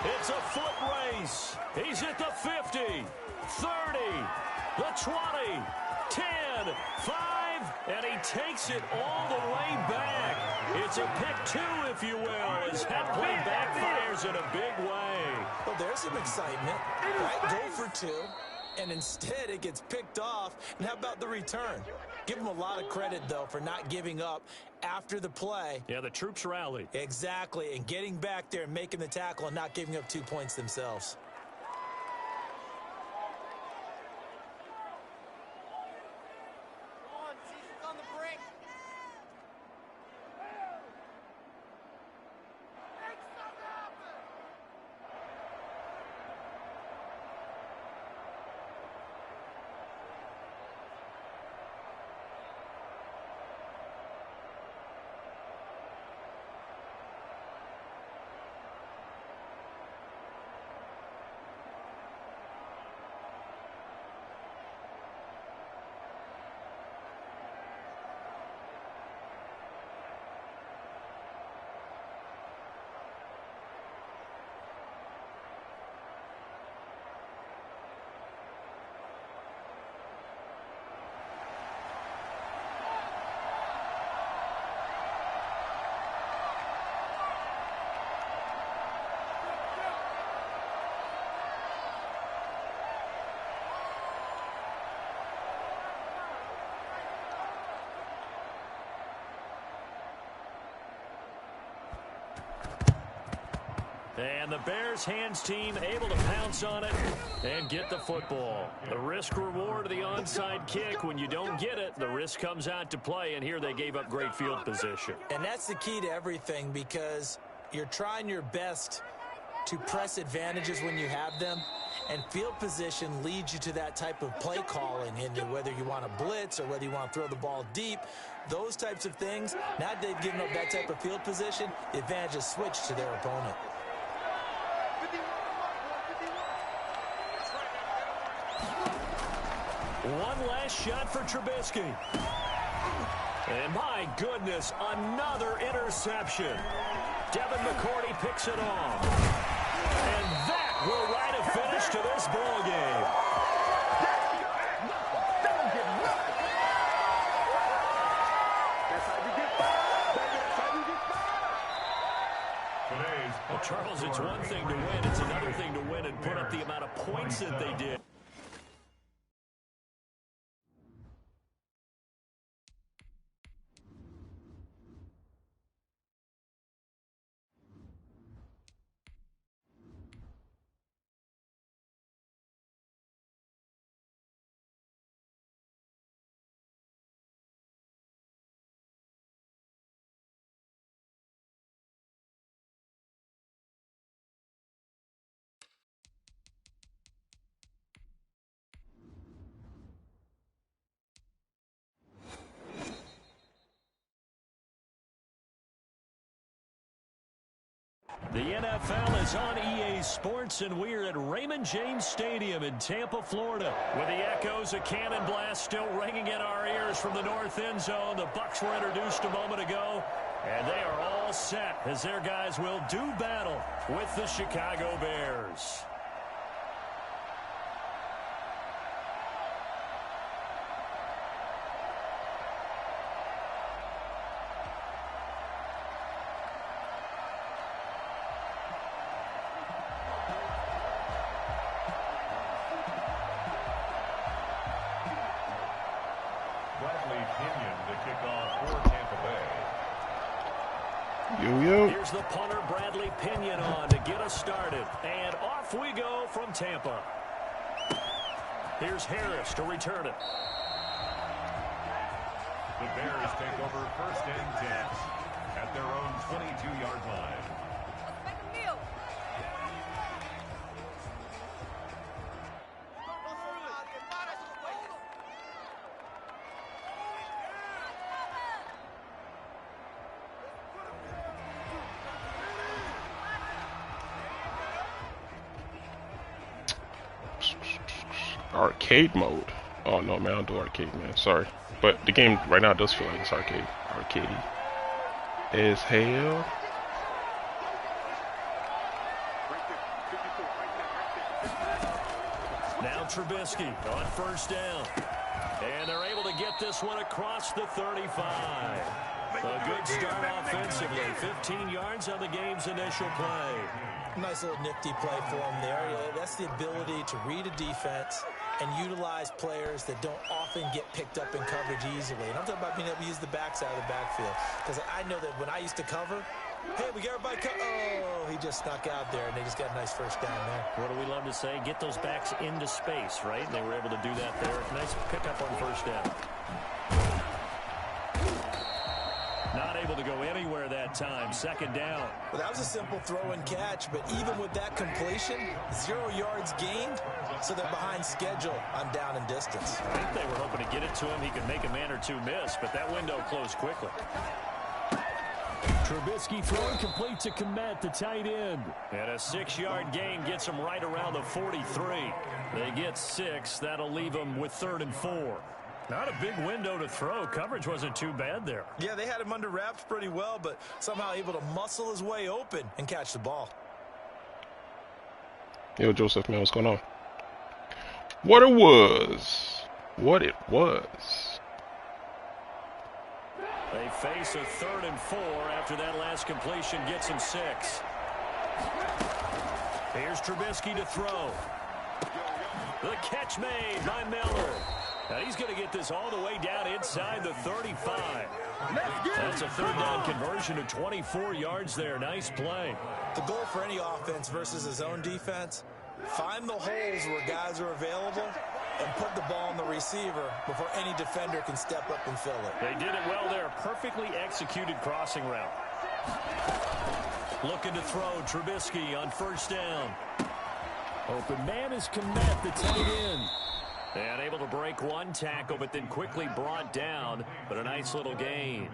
It's a foot race. He's at the 50, 30, the 20, 10, 5, and he takes it all the way back. It's a pick 2, if you will, as that play backfires in a big way. Well, there's some excitement, right? Go for 2, and instead it gets picked off. And how about the return? Give him a lot of credit, though, for not giving up after the play. Yeah, the troops rallied. Exactly, and getting back there and making the tackle and not giving up 2 points themselves. Come on, season's on the brink. Make something happen. And the Bears hands team able to pounce on it and get the football. The risk reward of the onside kick. When you don't get it, the risk comes out to play, and here they gave up great field position. And that's the key to everything, because you're trying your best to press advantages when you have them, and field position leads you to that type of play calling, and whether you want to blitz or whether you want to throw the ball deep, those types of things. Now that they've given up that type of field position, the advantage is switched to their opponent. One last shot for Trubisky. And my goodness, another interception. Devin McCourty picks it off. And that will write a finish to this ball game. Well, Charles, it's one thing to win. It's another thing to win and put up the amount of points that they did. The NFL is on EA Sports, and we're at Raymond James Stadium in Tampa, Florida. With the echoes of cannon blast still ringing in our ears from the north end zone, the Bucs were introduced a moment ago, and they are all set as their guys will do battle with the Chicago Bears. Here's the punter, Bradley Pinion, on to get us started. And off we go from Tampa. Here's Harris to return it. The Bears take over 1st and 10 at their own 22-yard line. Arcade mode. Oh no, man, I don't do arcade, man. Sorry, but the game right now does feel like it's arcadey as hell. Now Trubisky on 1st down, and they're able to get this one across the 35. A good start offensively. 15 yards on the game's initial play. Nice little nifty play for him there. That's the ability to read a defense and utilize players that don't often get picked up in coverage easily. And I'm talking about being able to use the backside of the backfield. Because I know that when I used to cover, hey, we got everybody oh, he just snuck out there, and they just got a nice 1st down there. What do we love to say? Get those backs into space, right? And they were able to do that there. Nice pickup on 1st down. Not able to go anywhere that time. 2nd down. Well, that was a simple throw and catch, but even with that completion, 0 yards gained, so they're behind schedule on down and distance. I think they were hoping to get it to him. He could make a man or two miss, but that window closed quickly. Trubisky throwing complete to Komet, the tight end. And a 6-yard gain gets him right around the 43. They get 6. That'll leave them with 3rd and 4. Not a big window to throw. Coverage wasn't too bad there. Yeah, they had him under wraps pretty well, but somehow able to muscle his way open and catch the ball. Yo, Joseph, man, what's going on? What it was. They face a 3rd and 4 after that last completion gets him 6. Here's Trubisky to throw. The catch made by Miller. Now he's going to get this all the way down inside the 35. That's a 3rd down conversion of 24 yards there. Nice play. The goal for any offense versus his own defense, find the holes where guys are available and put the ball on the receiver before any defender can step up and fill it. They did it well there. Perfectly executed crossing route. Looking to throw. Trubisky on 1st down. Open man is Komet, the tight end. And able to break one tackle, but then quickly brought down. But a nice little gain.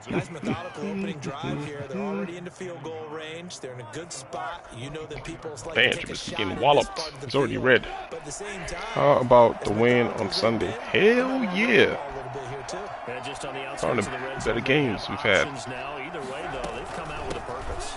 Nice methodical opening drive here. They're already into field goal range. They're in a good spot. You know that people like to take a shot getting at walloped. this part of the It's already field. red. But at the same time, How about the win on Sunday? Hell yeah. And just on the outskirts of the red Better zone, games we've had. now. Either way, though, they've come out with a purpose.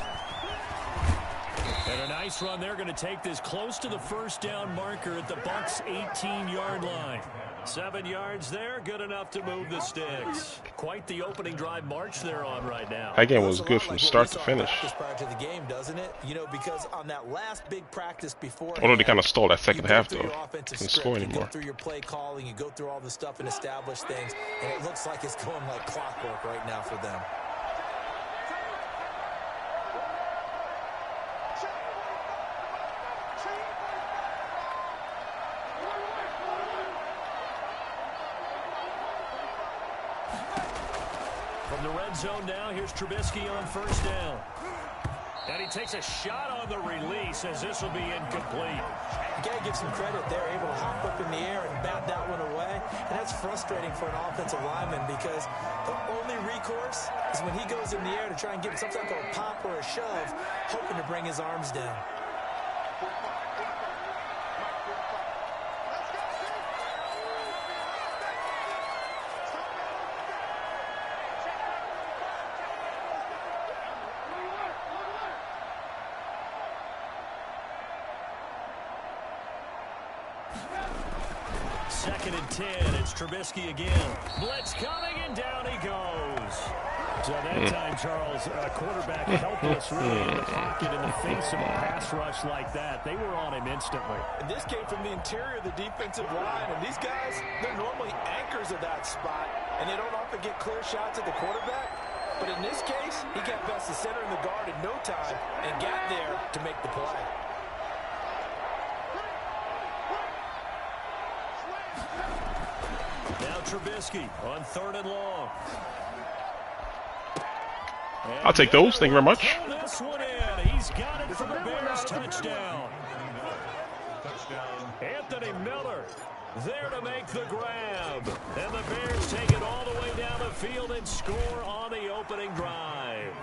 And a nice run. They're going to take this close to the 1st down marker at the Bucs' 18-yard line. 7 yards there, good enough to move the sticks. Quite the opening drive march they're on right now. That game was good from start to finish. Prior to the game, doesn't it? You know, because on that last big practice before, Although they kind of stole that second half, though. Didn't score You anymore. go through your play calling, you go through all the stuff and establish things, and it looks like it's going like clockwork right now for them. From the red zone now, here's Trubisky on 1st down. And he takes a shot on the release as this will be incomplete. You got to give some credit. They're able to hop up in the air and bat that one away. And that's frustrating for an offensive lineman because the only recourse is when he goes in the air to try and get some type of a pop or a shove, hoping to bring his arms down. Second and 10. It's Trubisky again. Blitz coming, and down he goes. So that time, Charles, quarterback helpless really in the pocket in the face of a pass rush like that. They were on him instantly. And this came from the interior of the defensive line. And these guys, they're normally anchors of that spot. And they don't often get clear shots at the quarterback. But in this case, he got past the center and the guard in no time and got there to make the play. Now Trubisky on 3rd and long. And I'll take those. Thank you very much. This one in. He's got it for the Bears. Touchdown. Anthony Miller there to make the grab. And the Bears take it all the way down the field and score on the opening drive.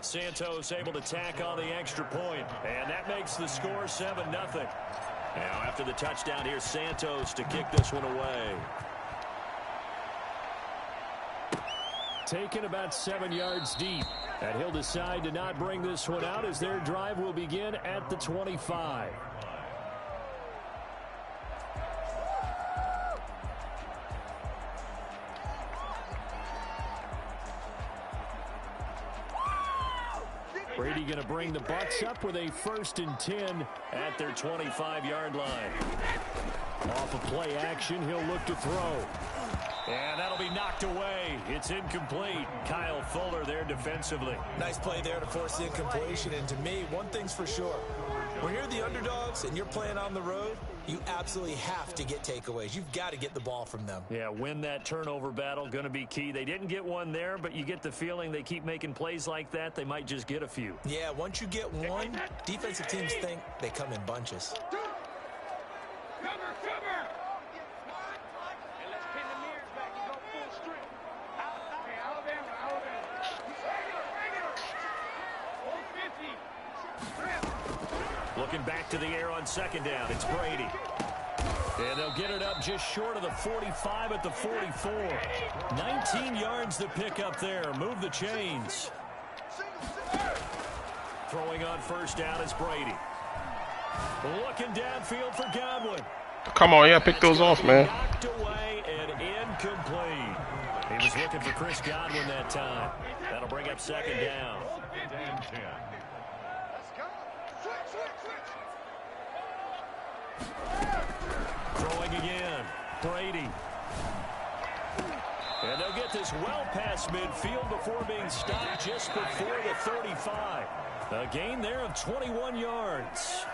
Santos able to tack on the extra point, and that makes the score 7-0. Now after the touchdown, here's Santos to kick this one away. Taken about 7 yards deep. And he'll decide to not bring this one out as their drive will begin at the 25. Brady going to bring the Bucs up with a 1st and 10 at their 25-yard line. Off of play action, he'll look to throw. And that'll be knocked away. It's incomplete. Kyle Fuller there defensively. Nice play there to force the incompletion. And to me, one thing's for sure. When you're the underdogs and you're playing on the road, you absolutely have to get takeaways. You've got to get the ball from them. Yeah, win that turnover battle, going to be key. They didn't get one there, but you get the feeling they keep making plays like that, they might just get a few. Yeah, once you get one, defensive teams think they come in bunches. Looking back to the air on 2nd down, it's Brady. And they'll get it up just short of the 45 at the 44. 19 yards to pick up there. Move the chains. Throwing on 1st down is Brady. Looking downfield for Godwin. Come on, yeah, pick those off, man. Knocked away and incomplete. He was looking for Chris Godwin that time. That'll bring up 2nd down. Throwing again. Brady. And they'll get this well past midfield before being stopped just before the 35. A gain there of 21 yards.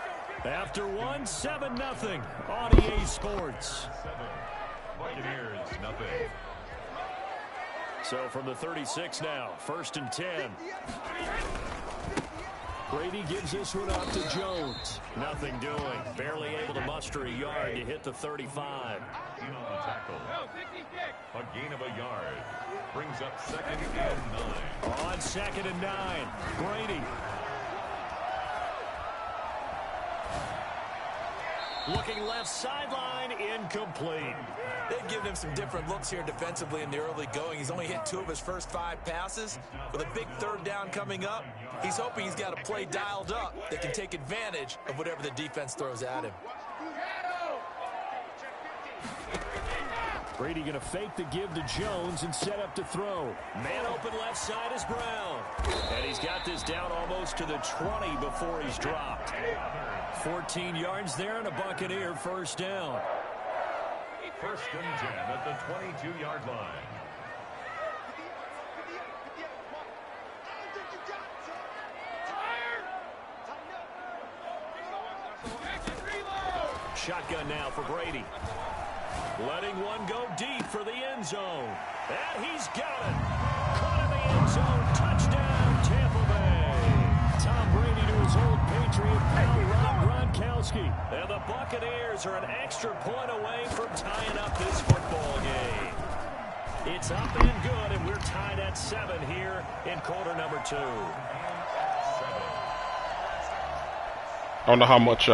After one, 7-0 on EA Sports. Buccaneers, nothing. So from the 36 now, 1st and 10. Brady gives this one up to Jones. Nothing doing. Barely able to muster a yard to hit the 35. In on the tackle. A gain of a yard. Brings up 2nd and 9. On 2nd and 9, Brady. Looking left sideline, incomplete. They've given him some different looks here defensively in the early going. He's only hit 2 of his first 5 passes. With a big 3rd down coming up, he's hoping he's got a play dialed up that can take advantage of whatever the defense throws at him. Brady going to fake the give to Jones and set up to throw. Man open left side is Brown. And he's got this down almost to the 20 before he's dropped. 14 yards there and a Buccaneer 1st down. 1st and 10 at the 22-yard line. Shotgun now for Brady. Letting one go deep for the end zone. And he's got it. Caught in the end zone. Touchdown, Tampa Bay. his old Patriot pal, Rob Gronkowski. And the Buccaneers are an extra point away from tying up this football game. It's up and good, and we're tied at 7 here in quarter number 2. I don't know how much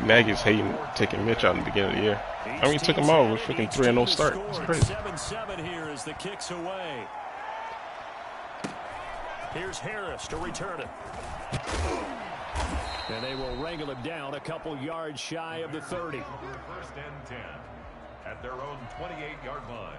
Nagy's hating taking Mitch out in the beginning of the year. I mean, he took him out with a freaking 3-0 start. It's crazy. 7-7 here as the kick's away. Here's Harris to return it. And they will wrangle him down a couple yards shy of the 30. First and 10 at their own 28-yard line.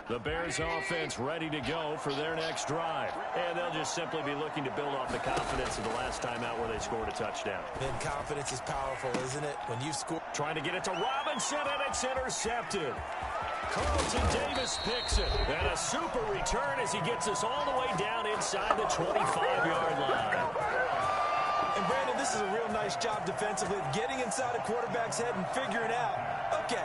The Bears offense ready to go for their next drive. And they'll just simply be looking to build off the confidence of the last time out where they scored a touchdown. And confidence is powerful, isn't it? When you score. Trying to get it to Robinson, and it's intercepted. Carlton Davis picks it. And a super return as he gets us all the way down inside the 25-yard line. And Brandon, this is a real nice job defensively of getting inside a quarterback's head and figuring out, okay,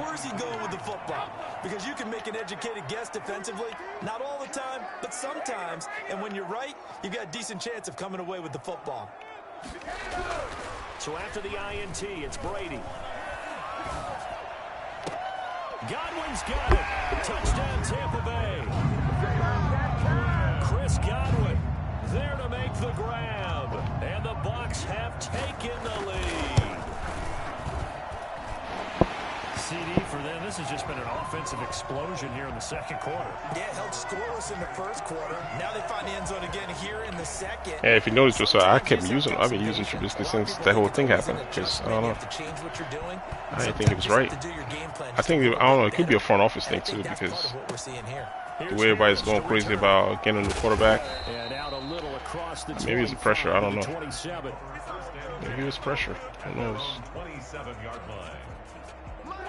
where's he going with the football? Because you can make an educated guess defensively, not all the time, but sometimes. And when you're right, you've got a decent chance of coming away with the football. So after the INT, it's Brady. Godwin's got it. Touchdown, Tampa Bay. Chris Godwin there to make the grab. And the Bucs have taken the lead. CD for them. This has just been an offensive explosion here in the second quarter. Yeah, held scoreless in the first quarter. Now they find the end zone again here in the second. And if you notice, just I've been using Trubisky since that whole thing happened. Because I don't know, I didn't think it was right. I think I don't know. It could be a front office thing too, because the way everybody's going crazy about getting the quarterback. Maybe it's pressure. I don't know. Maybe it's pressure. Who knows? 27-yard line.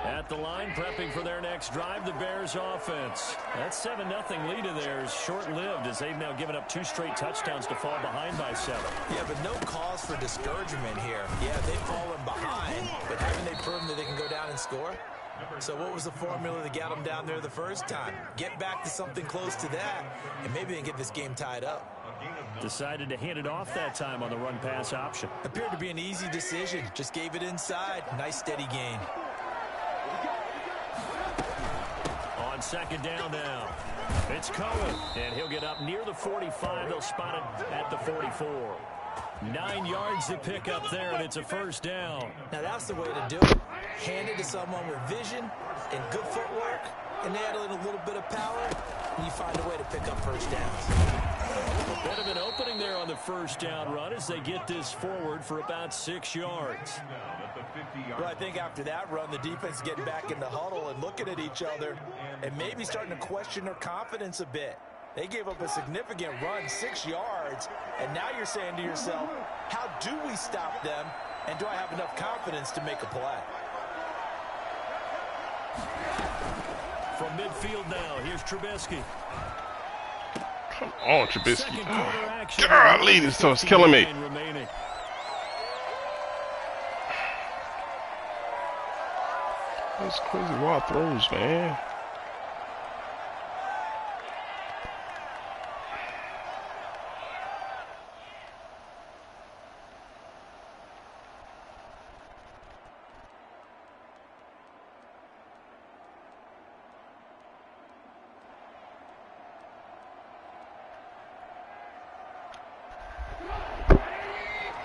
At the line, prepping for their next drive, the Bears offense. That 7-0 lead of theirs short-lived as they've now given up 2 straight touchdowns to fall behind by 7. Yeah, but no cause for discouragement here. Yeah, they've fallen behind, but haven't they proven that they can go down and score? So what was the formula that got them down there the first time? Get back to something close to that, and maybe they can get this game tied up. Decided to hand it off that time on the run-pass option. Appeared to be an easy decision. Just gave it inside. Nice, steady gain. On second down now, it's Cohen, and he'll get up near the 45. They'll spot it at the 44. 9 yards to pick up there, and it's a first down. Now that's the way to do it. Hand it to someone with vision and good footwork, and add in a little bit of power, and you find a way to pick up first downs. A bit of an opening there on the first down run as they get this forward for about 6 yards. Well, I think after that run, the defense is getting back in the huddle and looking at each other and maybe starting to question their confidence a bit. They gave up a significant run, 6 yards, and now you're saying to yourself, how do we stop them, and do I have enough confidence to make a play? From midfield now, here's Trubisky. Come on, Trubisky. Golly, this stuff's killing me. Those crazy wild throws, man.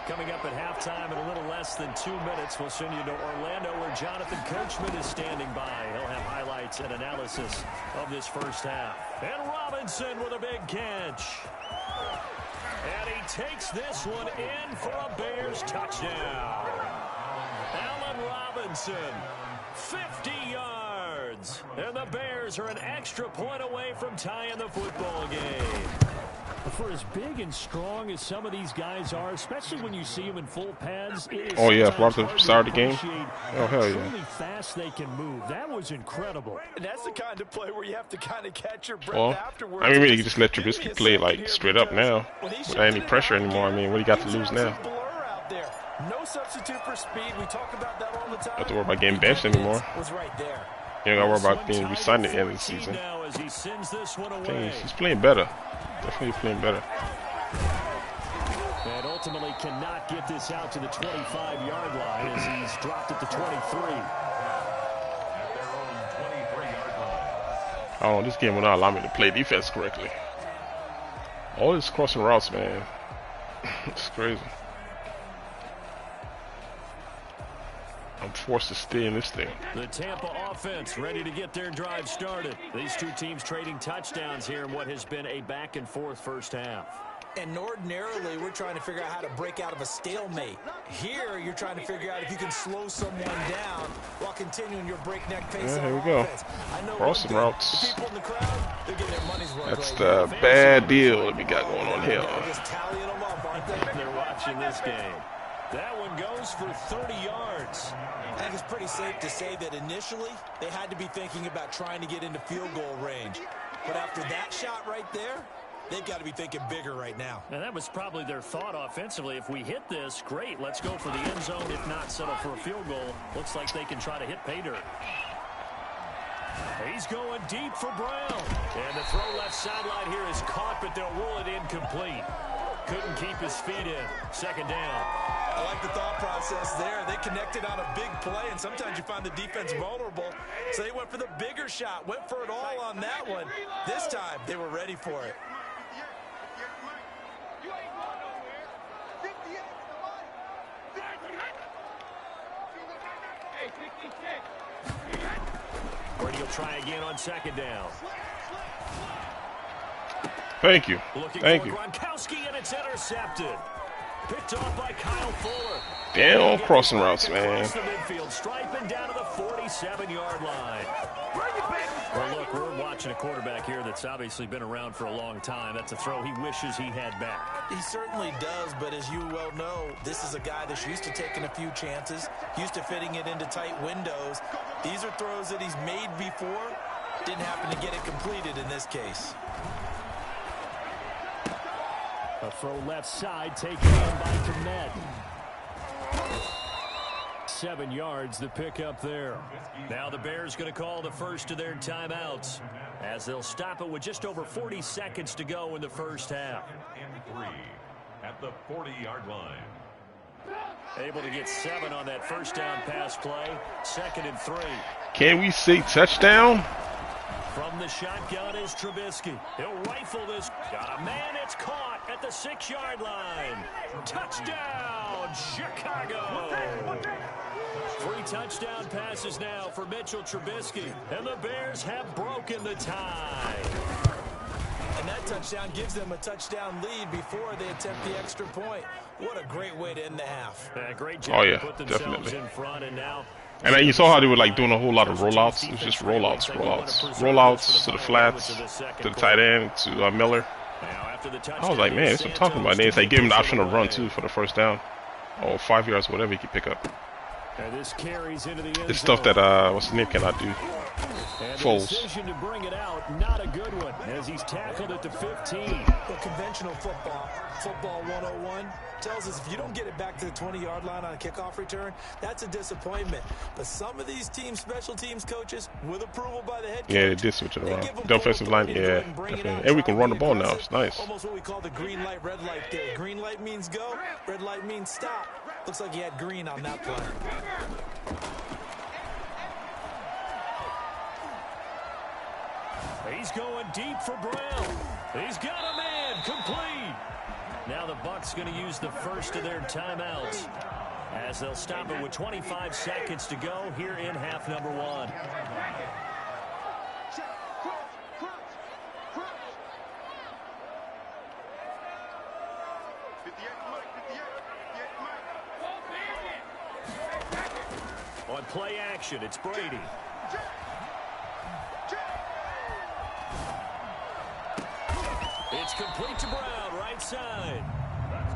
Coming up at halftime in a little less than 2 minutes, we'll send you to Orlando where Jonathan Coachman is standing by. He'll have highlights and analysis of this first half. And Robinson with a big catch. And he takes this one in for a Bears touchdown. Allen Robinson, 50 yards. And the Bears are an extra point away from tying the football game. For as big and strong as some of these guys are, especially when you see them in full pads, it is Oh yeah, right sometimes at the hard start to of the game. appreciate Oh hell how yeah. truly fast they can move. That was incredible. And that's the kind of play where you have to kind of catch your breath Well, afterwards. I mean, really, you Just just let give me Trubisky a play second like here, straight up because now, when he without any shifted it pressure out anymore. I again, mean, what do you got to he lose just now? was a blur out there. No substitute for speed. We talk about that all the time. Have to worry about getting benched anymore. Was right there. You don't got to worry This about one being tied re-signed at at the end of the 14 season. now as he sends this one Dang, away. he's playing better. Definitely playing better. And ultimately cannot get this out to the 25-yard line as he's dropped at the 23. At their own 23-yard line. Oh, this game will not allow me to play defense correctly. All this crossing routes, man. It's crazy. I'm forced to stay in this thing. The Tampa offense ready to get their drive started. These two teams trading touchdowns here in what has been a back-and-forth first half. And ordinarily, we're trying to figure out how to break out of a stalemate. Here, you're trying to figure out if you can slow someone down while continuing your breakneck pace Yeah, on here we go. offense. I know Crossing one thing, routes. the people in the crowd, they're getting their money's worth That's right the now. bad deal that we got going on here. They're just tallying them up, aren't they? They're watching this game. That one goes for 30 yards. I think it's pretty safe to say that initially, they had to be thinking about trying to get into field goal range. But after that shot right there, they've got to be thinking bigger right now. And that was probably their thought offensively. If we hit this, great. Let's go for the end zone. If not, settle for a field goal. Looks like they can try to hit pay dirt. He's going deep for Brown. And the throw left sideline here is caught, but they'll rule it incomplete. Couldn't keep his feet in. Second down. I like the thought process there. They connected on a big play, and sometimes you find the defense vulnerable. So they went for the bigger shot, went for it all on that one. This time, they were ready for it. Brady will try again on second down. Thank you. Looking Thank for you. Gronkowski, and it's intercepted. Picked off by Kyle Fuller. Damn crossing routes, man. Across the midfield, striping down to the 47-yard line. Well, look, we're watching a quarterback here that's obviously been around for a long time. That's a throw he wishes he had back. He certainly does, but as you well know, this is a guy that's used to taking a few chances, used to fitting it into tight windows. These are throws that he's made before. Didn't happen to get it completed in this case. A throw left side taken in by Komet. 7 yards, the pickup there. Now the Bears going to call the first of their timeouts as they'll stop it with just over 40 seconds to go in the first half. And 3 at the 40-yard line. Able to get 7 on that first down pass play. 2nd and 3. Can we say touchdown? From the shotgun is Trubisky. He'll rifle this. Got a man, it's caught at the 6-yard line. Touchdown, Chicago. 3 touchdown passes now for Mitchell Trubisky. And the Bears have broken the tie. And that touchdown gives them a touchdown lead before they attempt the extra point. What a great way to end the half. Great job Oh, yeah, to put themselves definitely. in front, and now And you saw how they were like doing a whole lot of rollouts. It was just rollouts. Rollouts to the flats, to the tight end, to Miller. I was like, man, that's what I'm talking about. And then it's like give him the option to run too for the first down. Or 5 yards, whatever he can pick up. this carries into the end It's stuff zone. that, what's his name, cannot do. And the Foles. decision to bring it out, not a good one, as he's tackled at the 15. But conventional football 101, tells us if you don't get it back to the 20-yard line on a kickoff return, that's a disappointment. But some of these team special teams coaches, with approval by the head coach, Yeah, they did switch it they around. give them The offensive full line, authority to go yeah, ahead and bring it definitely. out, And we try can to run be the ball now. aggressive. It's nice. Almost what we call the green light, red light there. Green light means go, red light means stop. Looks like he had green on that play. He's going deep for Brown. He's got a man, complete. Now the Bucs going to use the first of their timeouts as they'll stop it with 25 seconds to go here in half number 1. On play action, it's Brady. It's complete to Brown, right side.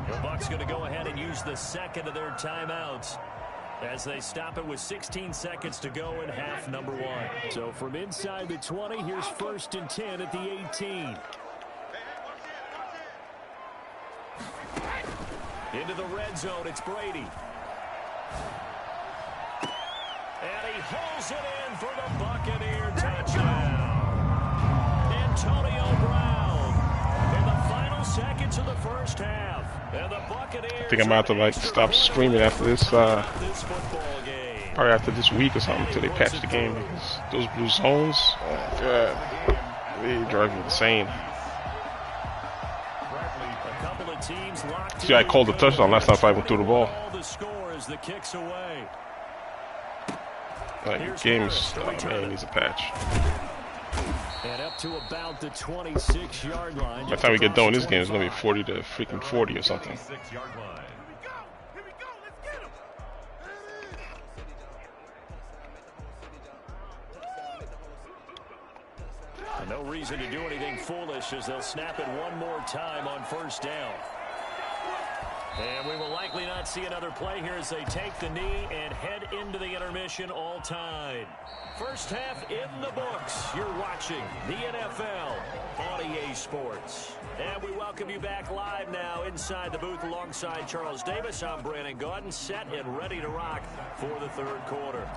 The Bucs going to go ahead and use the second of their timeouts as they stop it with 16 seconds to go in half number 1. So from inside the 20, here's 1st and 10 at the 18. Into the red zone, it's Brady. And he holds it in for the Buccaneer touchdown. Antonio Brown in the final seconds of the first half. And the Buccaneers I think I'm about to like stop streaming after this, football game. probably after this week or something until they patch the game, because those blue zones, oh my god, they drive me insane. A couple of teams locked See, I called the touchdown last time I went through the ball. The score is the kicks away. Like, the game is, oh man, it needs a patch. And up to about the 26-yard line. By the time we get done with this game, it's going to be 40 to freaking 40 or something. 26-yard line. No reason to do anything foolish as they'll snap it one more time on 1st down. And we will likely not see another play here as they take the knee and head into the intermission all tied. First half in the books. You're watching the NFL on EA Sports. And we welcome you back live now inside the booth alongside Charles Davis. I'm Brandon Gaudin, set and ready to rock for the 3rd quarter.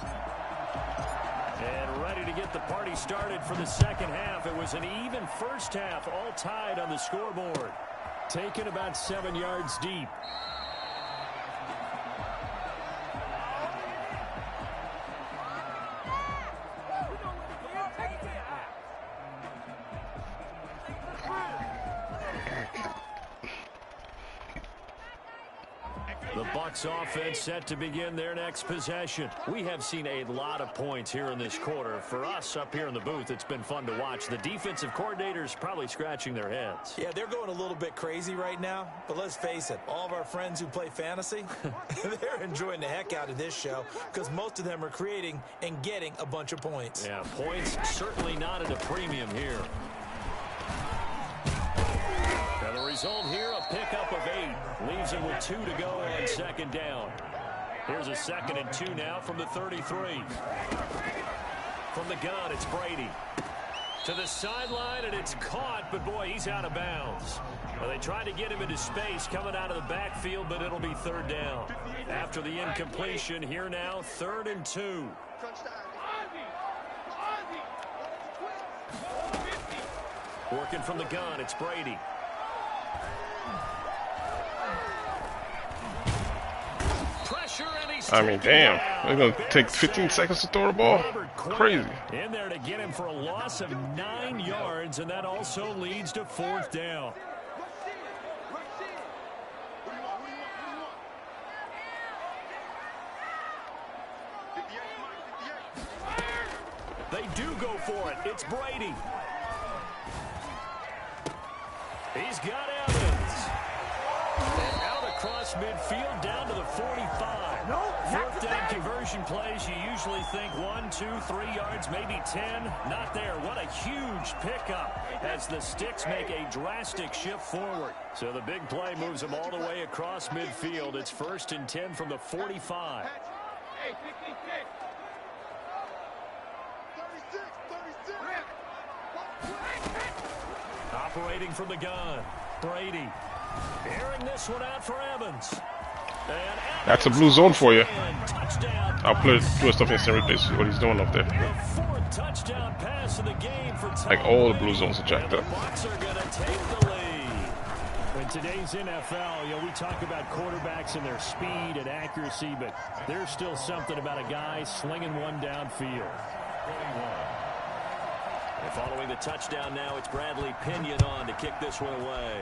And ready to get the party started for the second half. It was an even first half, all tied on the scoreboard. Taken about 7 yards deep. The Bucs offense set to begin their next possession. We have seen a lot of points here in this quarter. For us up here in the booth, it's been fun to watch. The defensive coordinators probably scratching their heads. Yeah, they're going a little bit crazy right now, but let's face it, all of our friends who play fantasy, they're enjoying the heck out of this show because most of them are creating and getting a bunch of points. Yeah, points certainly not at a premium here. And the result here, a pickup of 8. Leaves him with 2 to go on 2nd down. Here's a 2nd and 2 now from the 33. From the gun, it's Brady. To the sideline, and it's caught, but boy, he's out of bounds. Well, they tried to get him into space coming out of the backfield, but it'll be 3rd down. After the incompletion, here now, 3rd and 2. Working from the gun, it's Brady. I mean, damn. They're going to take 15 seconds to throw the ball? Crazy. In there to get him for a loss of 9 yards, and that also leads to 4th down. They do go for it. It's Brady. He's got Evans. And out across midfield down to the 45. 4th down conversion plays, you usually think 1, 2, 3 yards, maybe 10. Not there. What a huge pickup as the Sticks make a drastic shift forward. So the big play moves them all the way across midfield. It's 1st and 10 from the 45. Operating from the gun, Brady. Airing this one out for Evans. That's a blue zone for you. I'll put stuff in center replace what he's doing up there. The 4th touchdown pass of the game for Tom. Like all the blue zones are jacked up. The Bucs are going to take the lead. In today's NFL, we talk about quarterbacks and their speed and accuracy, but there's still something about a guy slinging one downfield. And following the touchdown now, it's Bradley Pinion on to kick this one away.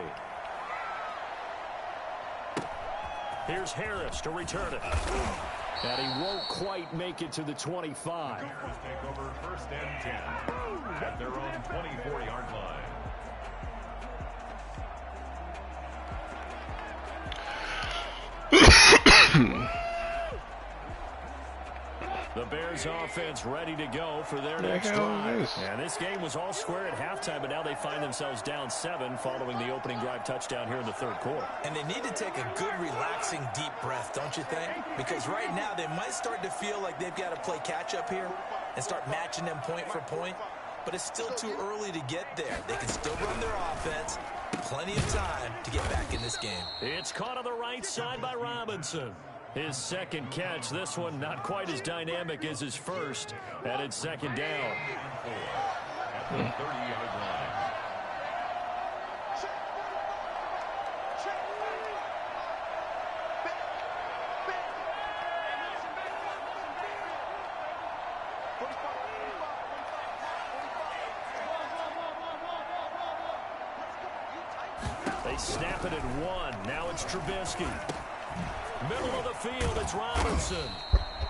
Here's Harris to return it. And he won't quite make it to the 25. Take over 1st and 10 at their own 24-yard line. The Bears offense ready to go for their next drive. And this game was all square at halftime, but now they find themselves down 7 following the opening drive touchdown here in the third quarter. And they need to take a good, relaxing, deep breath, don't you think? Because right now they might start to feel like they've got to play catch-up here and start matching them point for point. But it's still too early to get there. They can still run their offense. Plenty of time to get back in this game. It's caught on the right side by Robinson. His second catch, this one not quite as dynamic as his first, and it's second down. At the 30-yard line. They snap it at 1. Now it's Trubisky. Middle of the field, it's Robinson.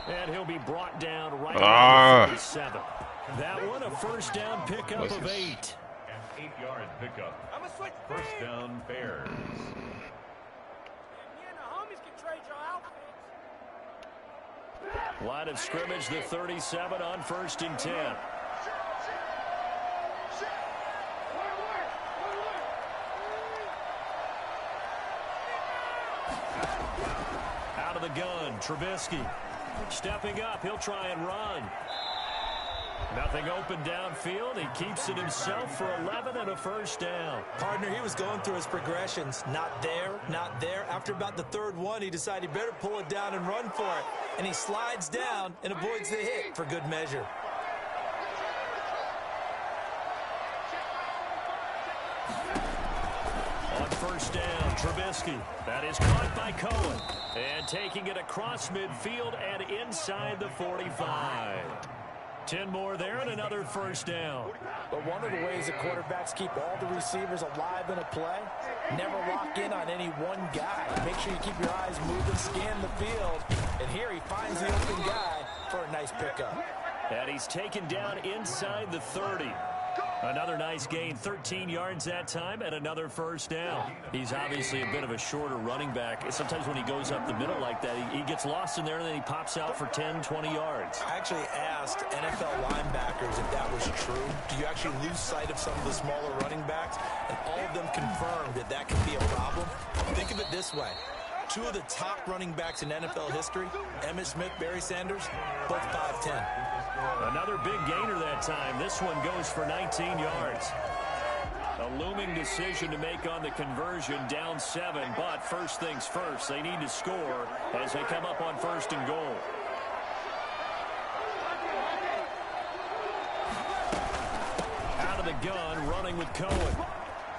And he'll be brought down right at 37. That one, a first down pickup of 8. An 8-yard pickup. First down, Bears. Line of scrimmage, the 37 on 1st and 10. Out of the gun, Trubisky. Stepping up, he'll try and run. Nothing open downfield. He keeps it himself for 11 and a first down. Partner, he was going through his progressions. Not there, not there. After about the third one, he decided he better pull it down and run for it. And he slides down and avoids the hit for good measure. On first down, Trubisky. That is caught by Cohen. And taking it across midfield and inside the 45. 10 more there and another first down. But one of the ways that quarterbacks keep all the receivers alive in a play, never lock in on any one guy. Make sure you keep your eyes moving, scan the field. And here he finds the open guy for a nice pickup. And he's taken down inside the 30. Another nice gain, 13 yards that time, and another first down. He's obviously a bit of a shorter running back. Sometimes when he goes up the middle like that, he gets lost in there, and then he pops out for 10, 20 yards. I actually asked NFL linebackers if that was true. Do you actually lose sight of some of the smaller running backs? And all of them confirmed that that could be a problem. Think of it this way. 2 of the top running backs in NFL history, Emmitt Smith, Barry Sanders, both 5'10". Another big gainer that time. This one goes for 19 yards. A looming decision to make on the conversion, down 7, but first things first, they need to score as they come up on 1st and goal. Out of the gun, running with Cohen.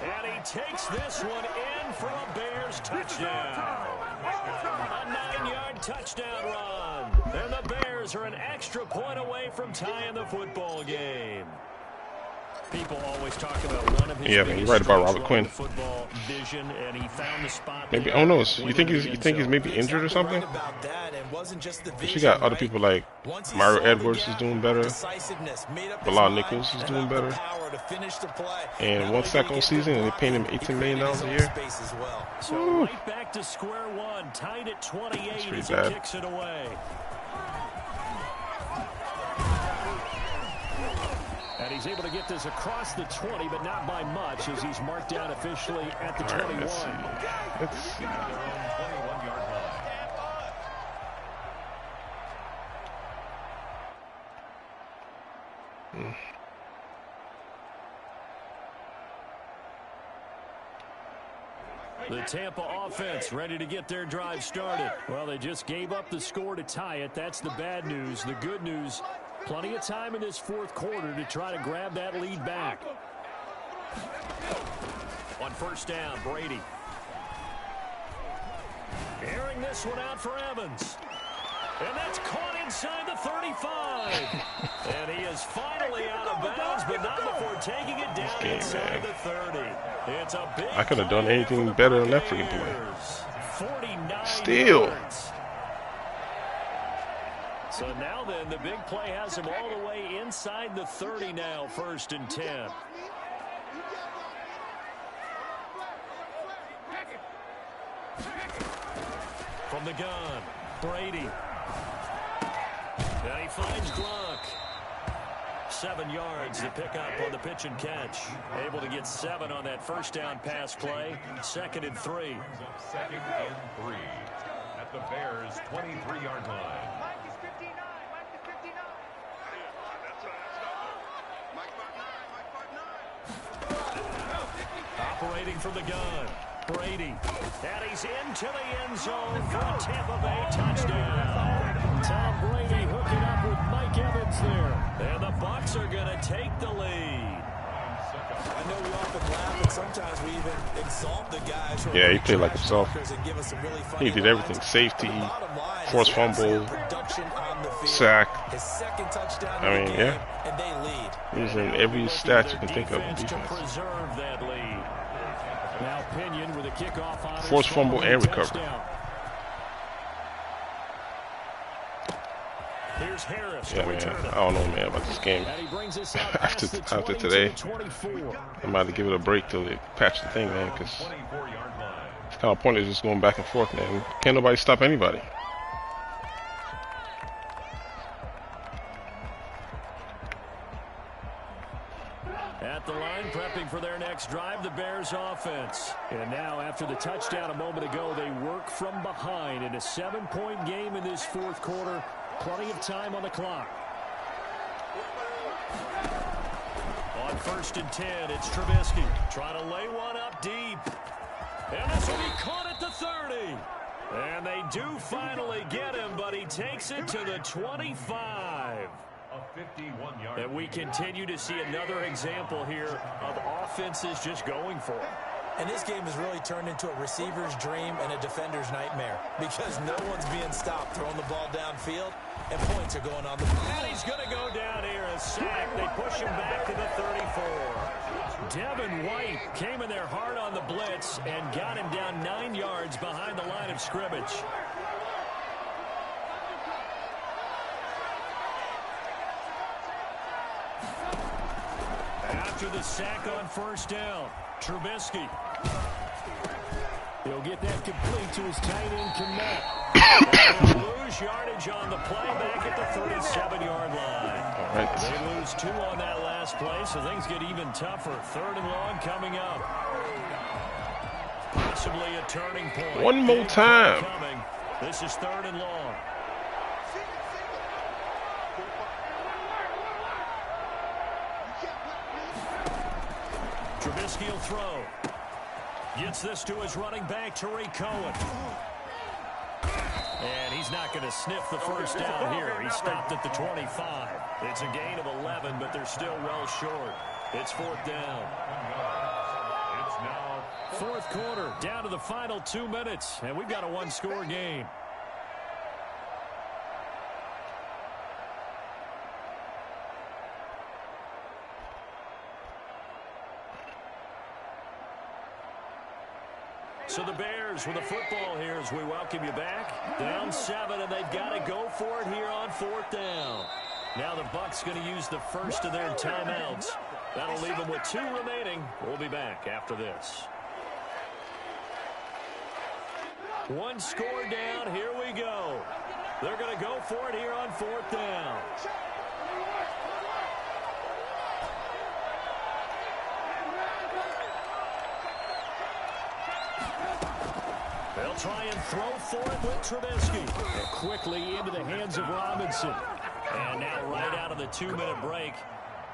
And he takes this one in for a Bears touchdown. A 9-yard touchdown run. And the Bears are an extra point away from tying the football game. People always talk about one of his man, you're right about Robert Quinn. Football vision, and he found the spot. Maybe I don't know. You think he's maybe injured or something? But you got other people like Mario Edwards is doing better. Bilal Nichols is doing better. And 1 sack all season, and they're paying him $18 million a year. So right back to square one, tied at 28 as he kicks it away. And he's able to get this across the 20, but not by much, as he's marked down officially at the 21. Let's see. The Tampa offense ready to get their drive started. Well, they just gave up the score to tie it. That's the bad news. The good news, plenty of time in this fourth quarter to try to grab that lead back. On first down, Brady. Airing this one out for Evans. And that's caught inside the 35. And he is finally out of bounds, but not before taking it down inside the 30. It's a big I could have done anything better than that freaking play. 49 Still. yards. So now then, the big play has him all the way inside the 30 now, 1st and 10. From the gun, Brady. And he finds Gronk. 7 yards to pick up on the pitch and catch. Able to get 7 on that first down pass play. 2nd and 3. 2nd and 3 at the Bears' 23-yard line. Operating from the gun, Brady. And he's into the end zone for a Tampa Bay touchdown. Tom Brady hooking up with Mike Evans there. And the Bucs are going to take the lead. I know we often laugh, and sometimes we even exalt the guys. Yeah, he played like himself. He did everything. Safety, forced fumble, sack. I mean, yeah. He's in every stat you can think of in defense. Forced fumble and recovery. Yeah, man. I don't know, man, about this game. after today, I might have to give it a break till they patch the thing, man, because it's kind of pointless just going back and forth, man. Can't nobody stop anybody. At the line, prepping for their next drive, the Bears offense. And now, after the touchdown a moment ago, they work from behind in a 7-point game in this 4th quarter. Plenty of time on the clock. On 1st and 10, it's Trubisky trying to lay one up deep. And this will be caught at the 30. And they do finally get him, but he takes it to the 25. And we continue to see another example here of offenses just going for it. And this game has really turned into a receiver's dream and a defender's nightmare because no one's being stopped throwing the ball downfield, and points are going on the board. And he's going to go down here, a sack. They push him back to the 34. Devin White came in there hard on the blitz and got him down 9 yards behind the line of scrimmage. After the sack on 1st down, Trubisky. He'll get that complete to his tight end, Kmet. They'll lose yardage on the play back at the 37-yard line. Right. They lose 2 on that last play, so things get even tougher. 3rd and long coming up. Possibly a turning point. One more time. This is 3rd and long. Trubisky will throw. Gets this to his running back, Tariq Cohen. And he's not going to sniff the first down here. He stopped at the 25. It's a gain of 11, but they're still well short. It's 4th down. It's now 4th quarter, down to the final 2 minutes, and we've got a 1-score game. So the Bears with the football here as we welcome you back. Down 7, and they've got to go for it here on 4th down. Now the Bucs going to use the first of their timeouts. That'll leave them with 2 remaining. We'll be back after this. 1 score down. Here we go. They're going to go for it here on 4th down. They'll try and throw for it with Trubisky. And quickly into the hands of Robinson. And now right out of the 2-minute break,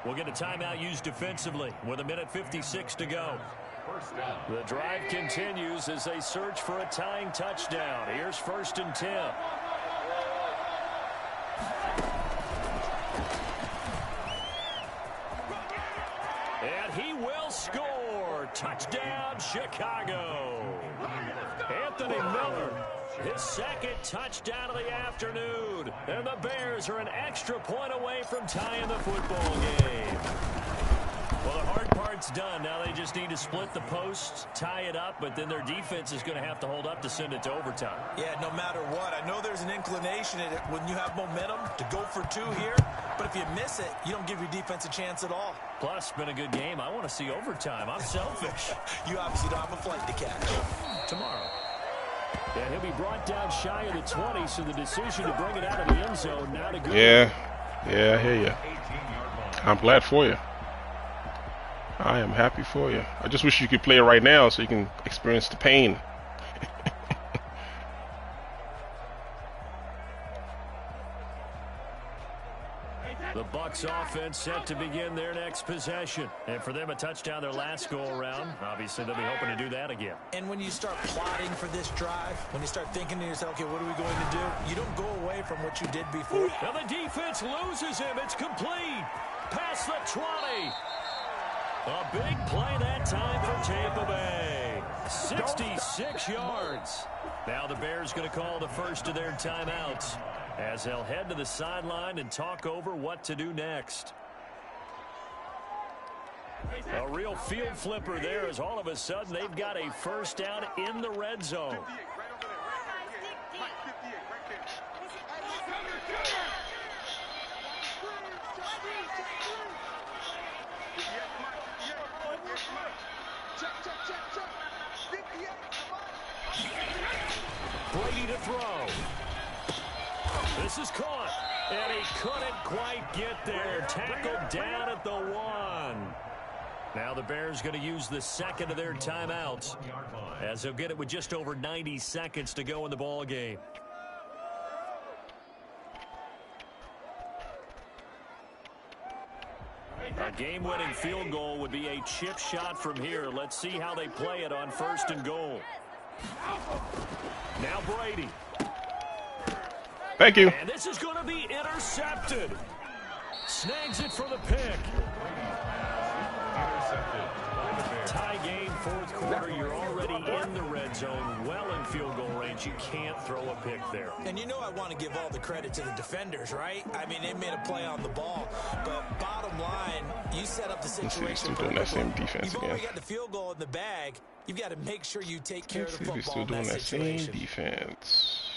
we'll get a timeout used defensively with 1:56 to go. The drive continues as they search for a tying touchdown. Here's 1st and 10. And he will score. Touchdown, Chicago. Anthony Miller, his 2nd touchdown of the afternoon. And the Bears are an extra point away from tying the football game. Well, the hard part's done. Now they just need to split the posts, tie it up, but then their defense is going to have to hold up to send it to overtime. Yeah, no matter what. I know there's an inclination when you have momentum to go for 2 here, but if you miss it, you don't give your defense a chance at all. Plus, it's been a good game. I want to see overtime. I'm selfish. You obviously don't have a flight to catch. Tomorrow. And he'll be brought down shy of the 20, so the decision to bring it out of the end zone, not a good Yeah, I hear you. I'm glad for you. I am happy for you. I just wish you could play it right now so you can experience the pain. The Bucs offense set to begin their next possession. And for them, a touchdown their last go-around. Obviously, they'll be hoping to do that again. And when you start plotting for this drive, when you start thinking to yourself, okay, what are we going to do? You don't go away from what you did before. Now the defense loses him. It's complete. Past the 20. A big play that time for Tampa Bay. 66 yards. Now the Bears going to call the first of their timeouts as they'll head to the sideline and talk over what to do next. A real field flipper there as all of a sudden they've got a first down in the red zone. Brady to throw. This is caught, and he couldn't quite get there. Tackled down at the 1. Now the Bears going to use the second of their timeouts as they'll get it with just over 90 seconds to go in the ball game. A game-winning field goal would be a chip shot from here. Let's see how they play it on 1st and goal. Now Brady. Thank you. And this is going to be intercepted. Snags it for the pick. Tie game, 4th quarter. You're already in the red zone, well in field goal range. You can't throw a pick there. And you know I want to give all the credit to the defenders, right? I mean, they made a play on the ball. But bottom line, you set up the situation. Still doing that same defense You've again. already got the field goal in the bag. You've got to make sure you take care of the football Still in doing that that same situation. defense.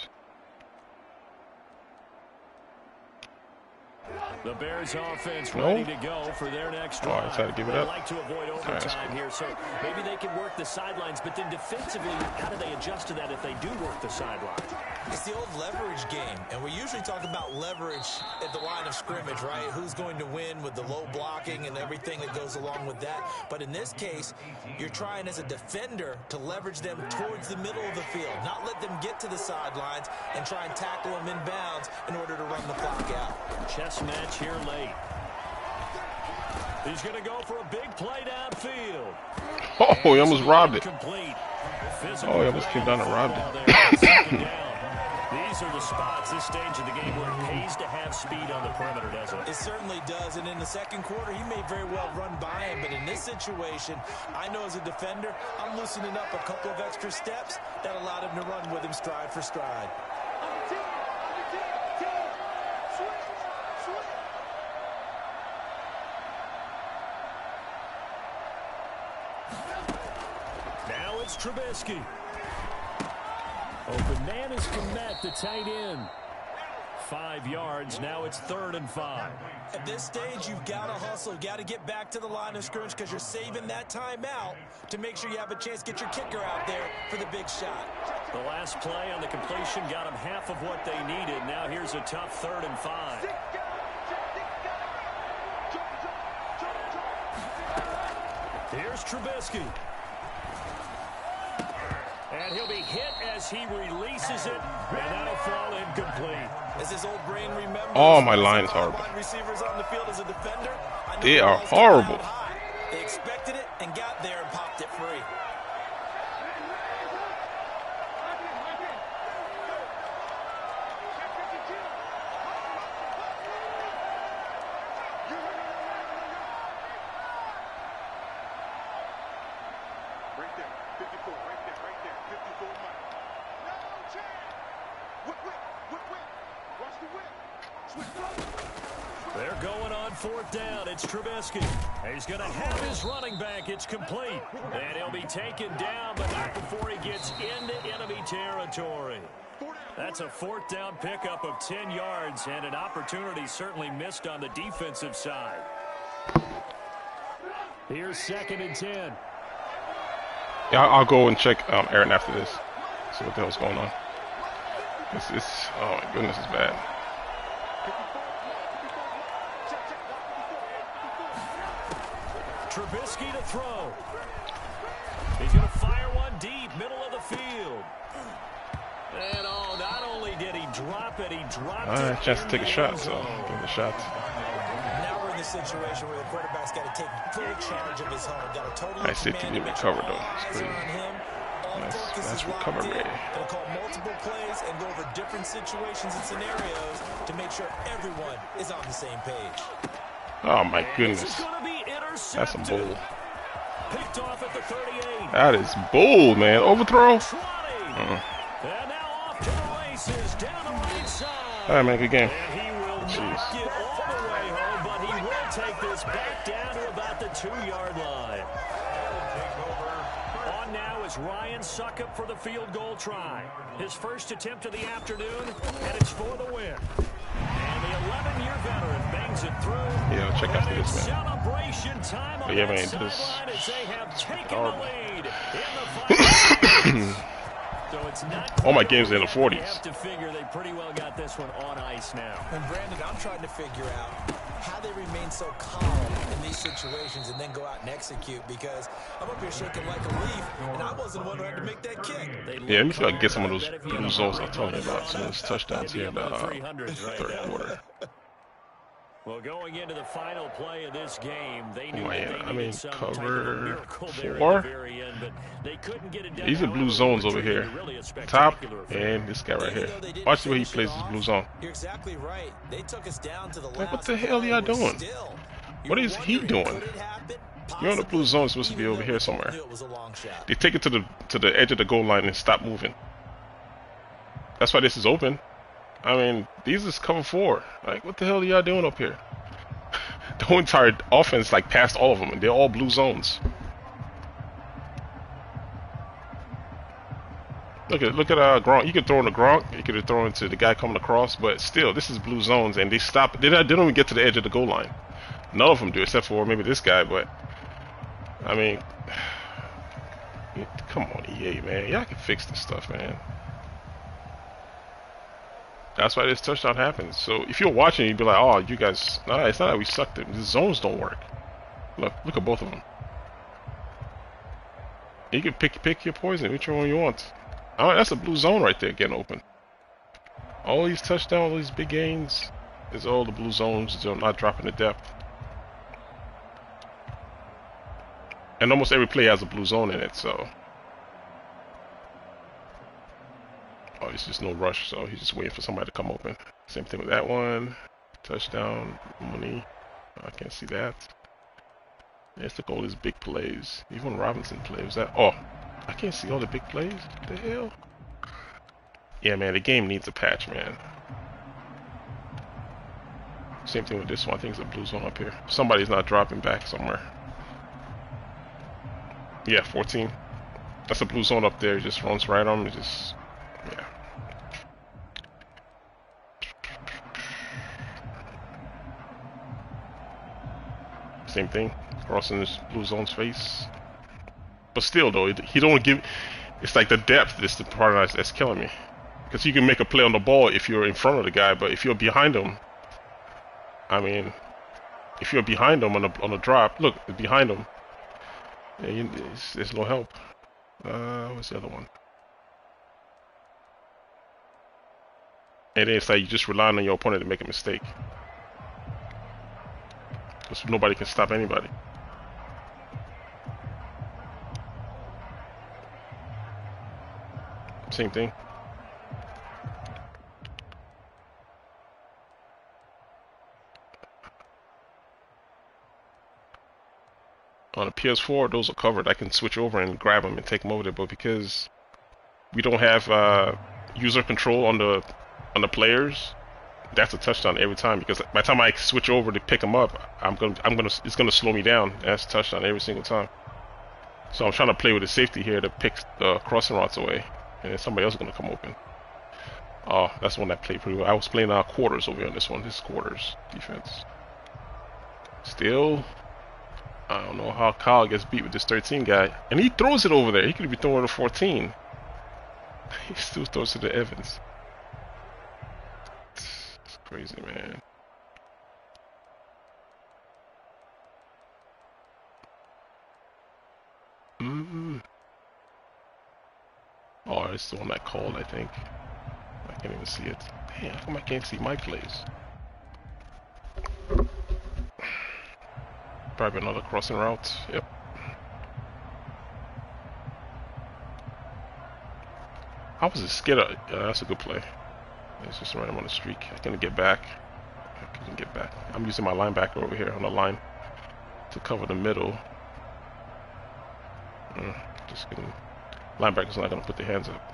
The Bears offense ready to go for their next drive. I tried to give it They up. like to avoid overtime here, so maybe they can work the sidelines, but then defensively, how do they adjust to that if they do work the sidelines? It's the old leverage game, and we usually talk about leverage at the line of scrimmage, right? Who's going to win with the low blocking and everything that goes along with that. But in this case, you're trying as a defender to leverage them towards the middle of the field, not let them get to the sidelines and try and tackle them inbounds in order to run the clock out. Chess match here late. He's going to go for a big play downfield. Oh, he almost robbed it. Complete. Oh, he almost came down and robbed it. These are the spots, this stage of the game, where it pays to have speed on the perimeter, doesn't it? It certainly does, and in the second quarter, he may very well run by him, but in this situation, I know as a defender, I'm loosening up a couple of extra steps that allowed him to run with him stride for stride. Now it's Trubisky. Open man is Komet, the tight end. 5 yards. Now it's 3rd and 5. At this stage, you've got to hustle. Got to get back to the line of scrimmage because you're saving that time out to make sure you have a chance to get your kicker out there for the big shot. The last play on the completion got them half of what they needed. Now here's a tough 3rd and 5. Here's Trubisky. And he'll be hit as he releases it, and that'll fall incomplete. As his old brain remembers, Oh, my line is horrible. Receivers on the field as a defender, I know They the are ball's coming horrible. out high. They expected it and got there and popped it free. Right there, 54, right there, 54 Mike. No chance! Whip. Watch the whip. They're going on 4th down. It's Trubisky. He's going to have his running back. It's complete. And he'll be taken down, but not before he gets into enemy territory. That's a 4th down pickup of 10 yards, and an opportunity certainly missed on the defensive side. Here's 2nd and 10. Yeah, I'll go and check Aaron after this. So what the hell's going on? It's oh my goodness, it's bad. Trubisky to throw. He's going to fire one deep, middle of the field. And oh, not only did he drop it, he dropped it. Chance to take a shot, so give him a shot. Now we're in the situation where the quarterback's got to take full charge of his home. Got a totally Nice safety being recovered though. It's pretty nice recovery. Gonna call multiple plays and go over different situations and scenarios to make sure everyone is on the same page. Oh my goodness. That's some bull. Picked off at the 38. That is bull, man. Overthrow. And now off to the races down the right side. All right, man. Good game. And he will not get all the way home, but he will take this back down to about the 2-yard line. On now is Ryan Suckup for the field goal try. His first attempt of the afternoon, and it's for the win. And the 11-year veteran bangs it through. Yeah, check out this, man. Celebration time on Yeah, that man, sideline as they have taken horrible. the lead in the final. So it's not All my games are in the 40s. You have to figure they pretty well got this one on ice now. And Brandon, I'm trying to figure out how they remain so calm in these situations and then go out and execute, because I'm up here shaking like a leaf, and I wasn't the one who had to make that kick. Yeah, let me see if I can get some of those blue zones I'm talking about. Some of those touchdowns here in the third quarter. Well, going into the final play of this game, they knew I mean, some type of a cover miracle there at 4. the very end, but they couldn't get it done. These are blue zones over here. Top and this guy right here. Watch the way he plays his blue zone. You're exactly right. They took us down to the Like, what last the hell are y'all play. doing? Still, What is he doing? could it happen? You're on the blue zone. It's supposed to be over here somewhere. Knew it was a long shot. They take it to the edge of the goal line and stop moving. That's why this is open. I mean, these is cover 4. Like, what the hell are y'all doing up here? The whole entire offense like passed all of them, and they're all blue zones. Look at Gronk. You could throw in the Gronk. You could throw into the guy coming across, but still, this is blue zones, and they stop. They don't even get to the edge of the goal line. None of them do, except for maybe this guy. But I mean, come on, EA, man. Y'all can fix this stuff, man. That's why this touchdown happens. So if you're watching, you'd be like, "Oh, you guys, nah, it's not that we sucked it. The zones don't work." Look at both of them. You can pick your poison, which one you want. Oh, that's a blue zone right there getting open. All these touchdowns, all these big gains, is all the blue zones. They're not dropping the depth. And almost every play has a blue zone in it, so. Oh, it's just no rush, so he's just waiting for somebody to come open. Same thing with that one. Touchdown, money. I can't see that. Let's look at all these big plays. Even Robinson plays that. Oh, I can't see all the big plays. What the hell? Yeah, man, the game needs a patch, man. Same thing with this one. I think it's a blue zone up here. Somebody's not dropping back somewhere. Yeah, 14. That's a blue zone up there. It just runs right on. It just, yeah. Same thing. Crossing this blue zone's face. But still, though, he don't give. It's like the depth is the part that's killing me. Because you can make a play on the ball if you're in front of the guy, but if you're behind him, I mean, if you're behind him on a drop, look, behind him, yeah, there's no help. What's the other one? And then it's like you just relying on your opponent to make a mistake. Because nobody can stop anybody. Same thing. On a PS4, those are covered. I can switch over and grab them and take them over there. But because we don't have user control on the players, that's a touchdown every time. Because by the time I switch over to pick them up, it's gonna slow me down. That's a touchdown every single time. So I'm trying to play with the safety here to pick the crossing routes away, and then somebody else is gonna come open. Oh, that's the one that played pretty well. I was playing quarters over here on this one. This is quarters defense. Still. I don't know how Kyle gets beat with this 13 guy. And he throws it over there. He could be throwing a 14. He still throws it to Evans. It's crazy, man. Oh, it's the one I called, I think. I can't even see it. Damn, how come I can't see my plays? Probably another crossing route. Yep. How was it skidder? That's a good play. It's just right on the streak. I couldn't get back. I couldn't get back. I'm using my linebacker over here on the line to cover the middle. Just kidding. Linebacker's not going to put their hands up.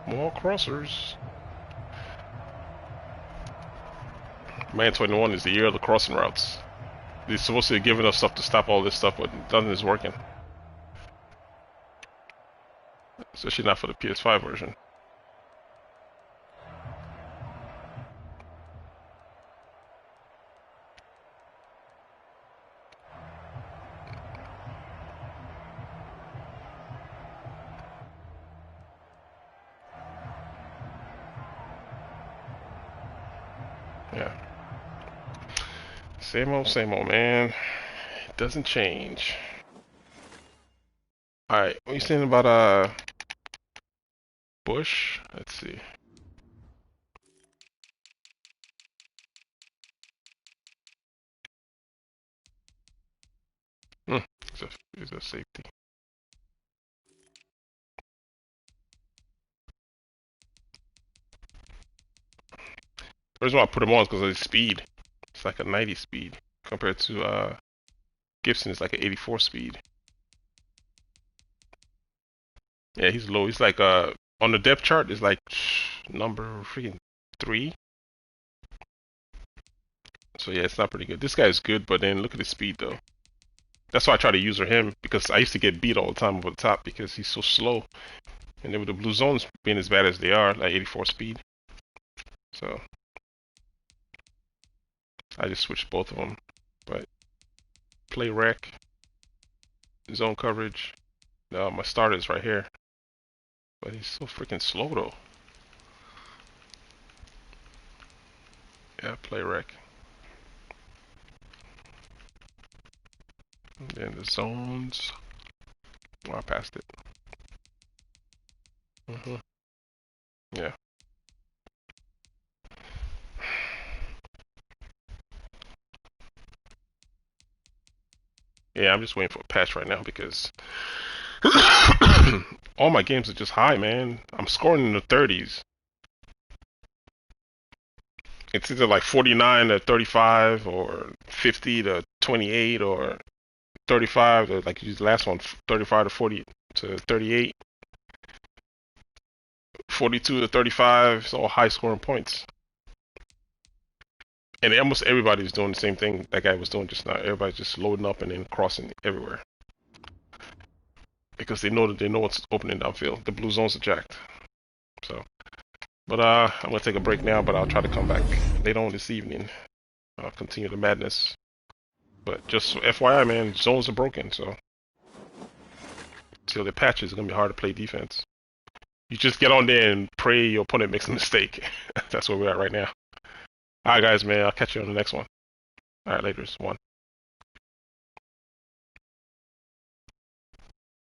More crossers. Man, 21 is the year of the crossing routes. They're supposed to be giving us stuff to stop all this stuff, but nothing is working. Especially not for the PS5 version. Yeah. Same old, man. It doesn't change. Alright, what are you saying about Bush? Let's see. It's a safety. The reason why I put him on is because of his speed. It's like a 90 speed compared to Gibson is like an 84 speed. Yeah, he's low. He's like on the depth chart is like number freaking 3. So yeah, it's not pretty good. This guy's good, but then look at his speed though. That's why I try to user him, because I used to get beat all the time over the top because he's so slow. And then with the blue zones being as bad as they are, like 84 speed. So I just switched both of them. But play rec, zone coverage. My starter is right here. But he's so freaking slow though. Yeah, play rec. And then the zones. Oh, I passed it. Yeah. Yeah, I'm just waiting for a patch right now because all my games are just high, man. I'm scoring in the 30s. It's either like 49 to 35 or 50 to 28 or 35 to, like the last one, 35 to 40 to 38. 42 to 35, it's all high scoring points. And almost everybody's doing the same thing that guy was doing just now. Everybody's just loading up and then crossing everywhere. Because they know what's opening downfield. The blue zones are jacked. So, but I'm gonna take a break now, but I'll try to come back later on this evening. I'll continue the madness. But just FYI, man, zones are broken, so till the patches, it's gonna be hard to play defense. You just get on there and pray your opponent makes a mistake. That's where we're at right now. Alright guys, man, I'll catch you on the next one. Alright, later. One.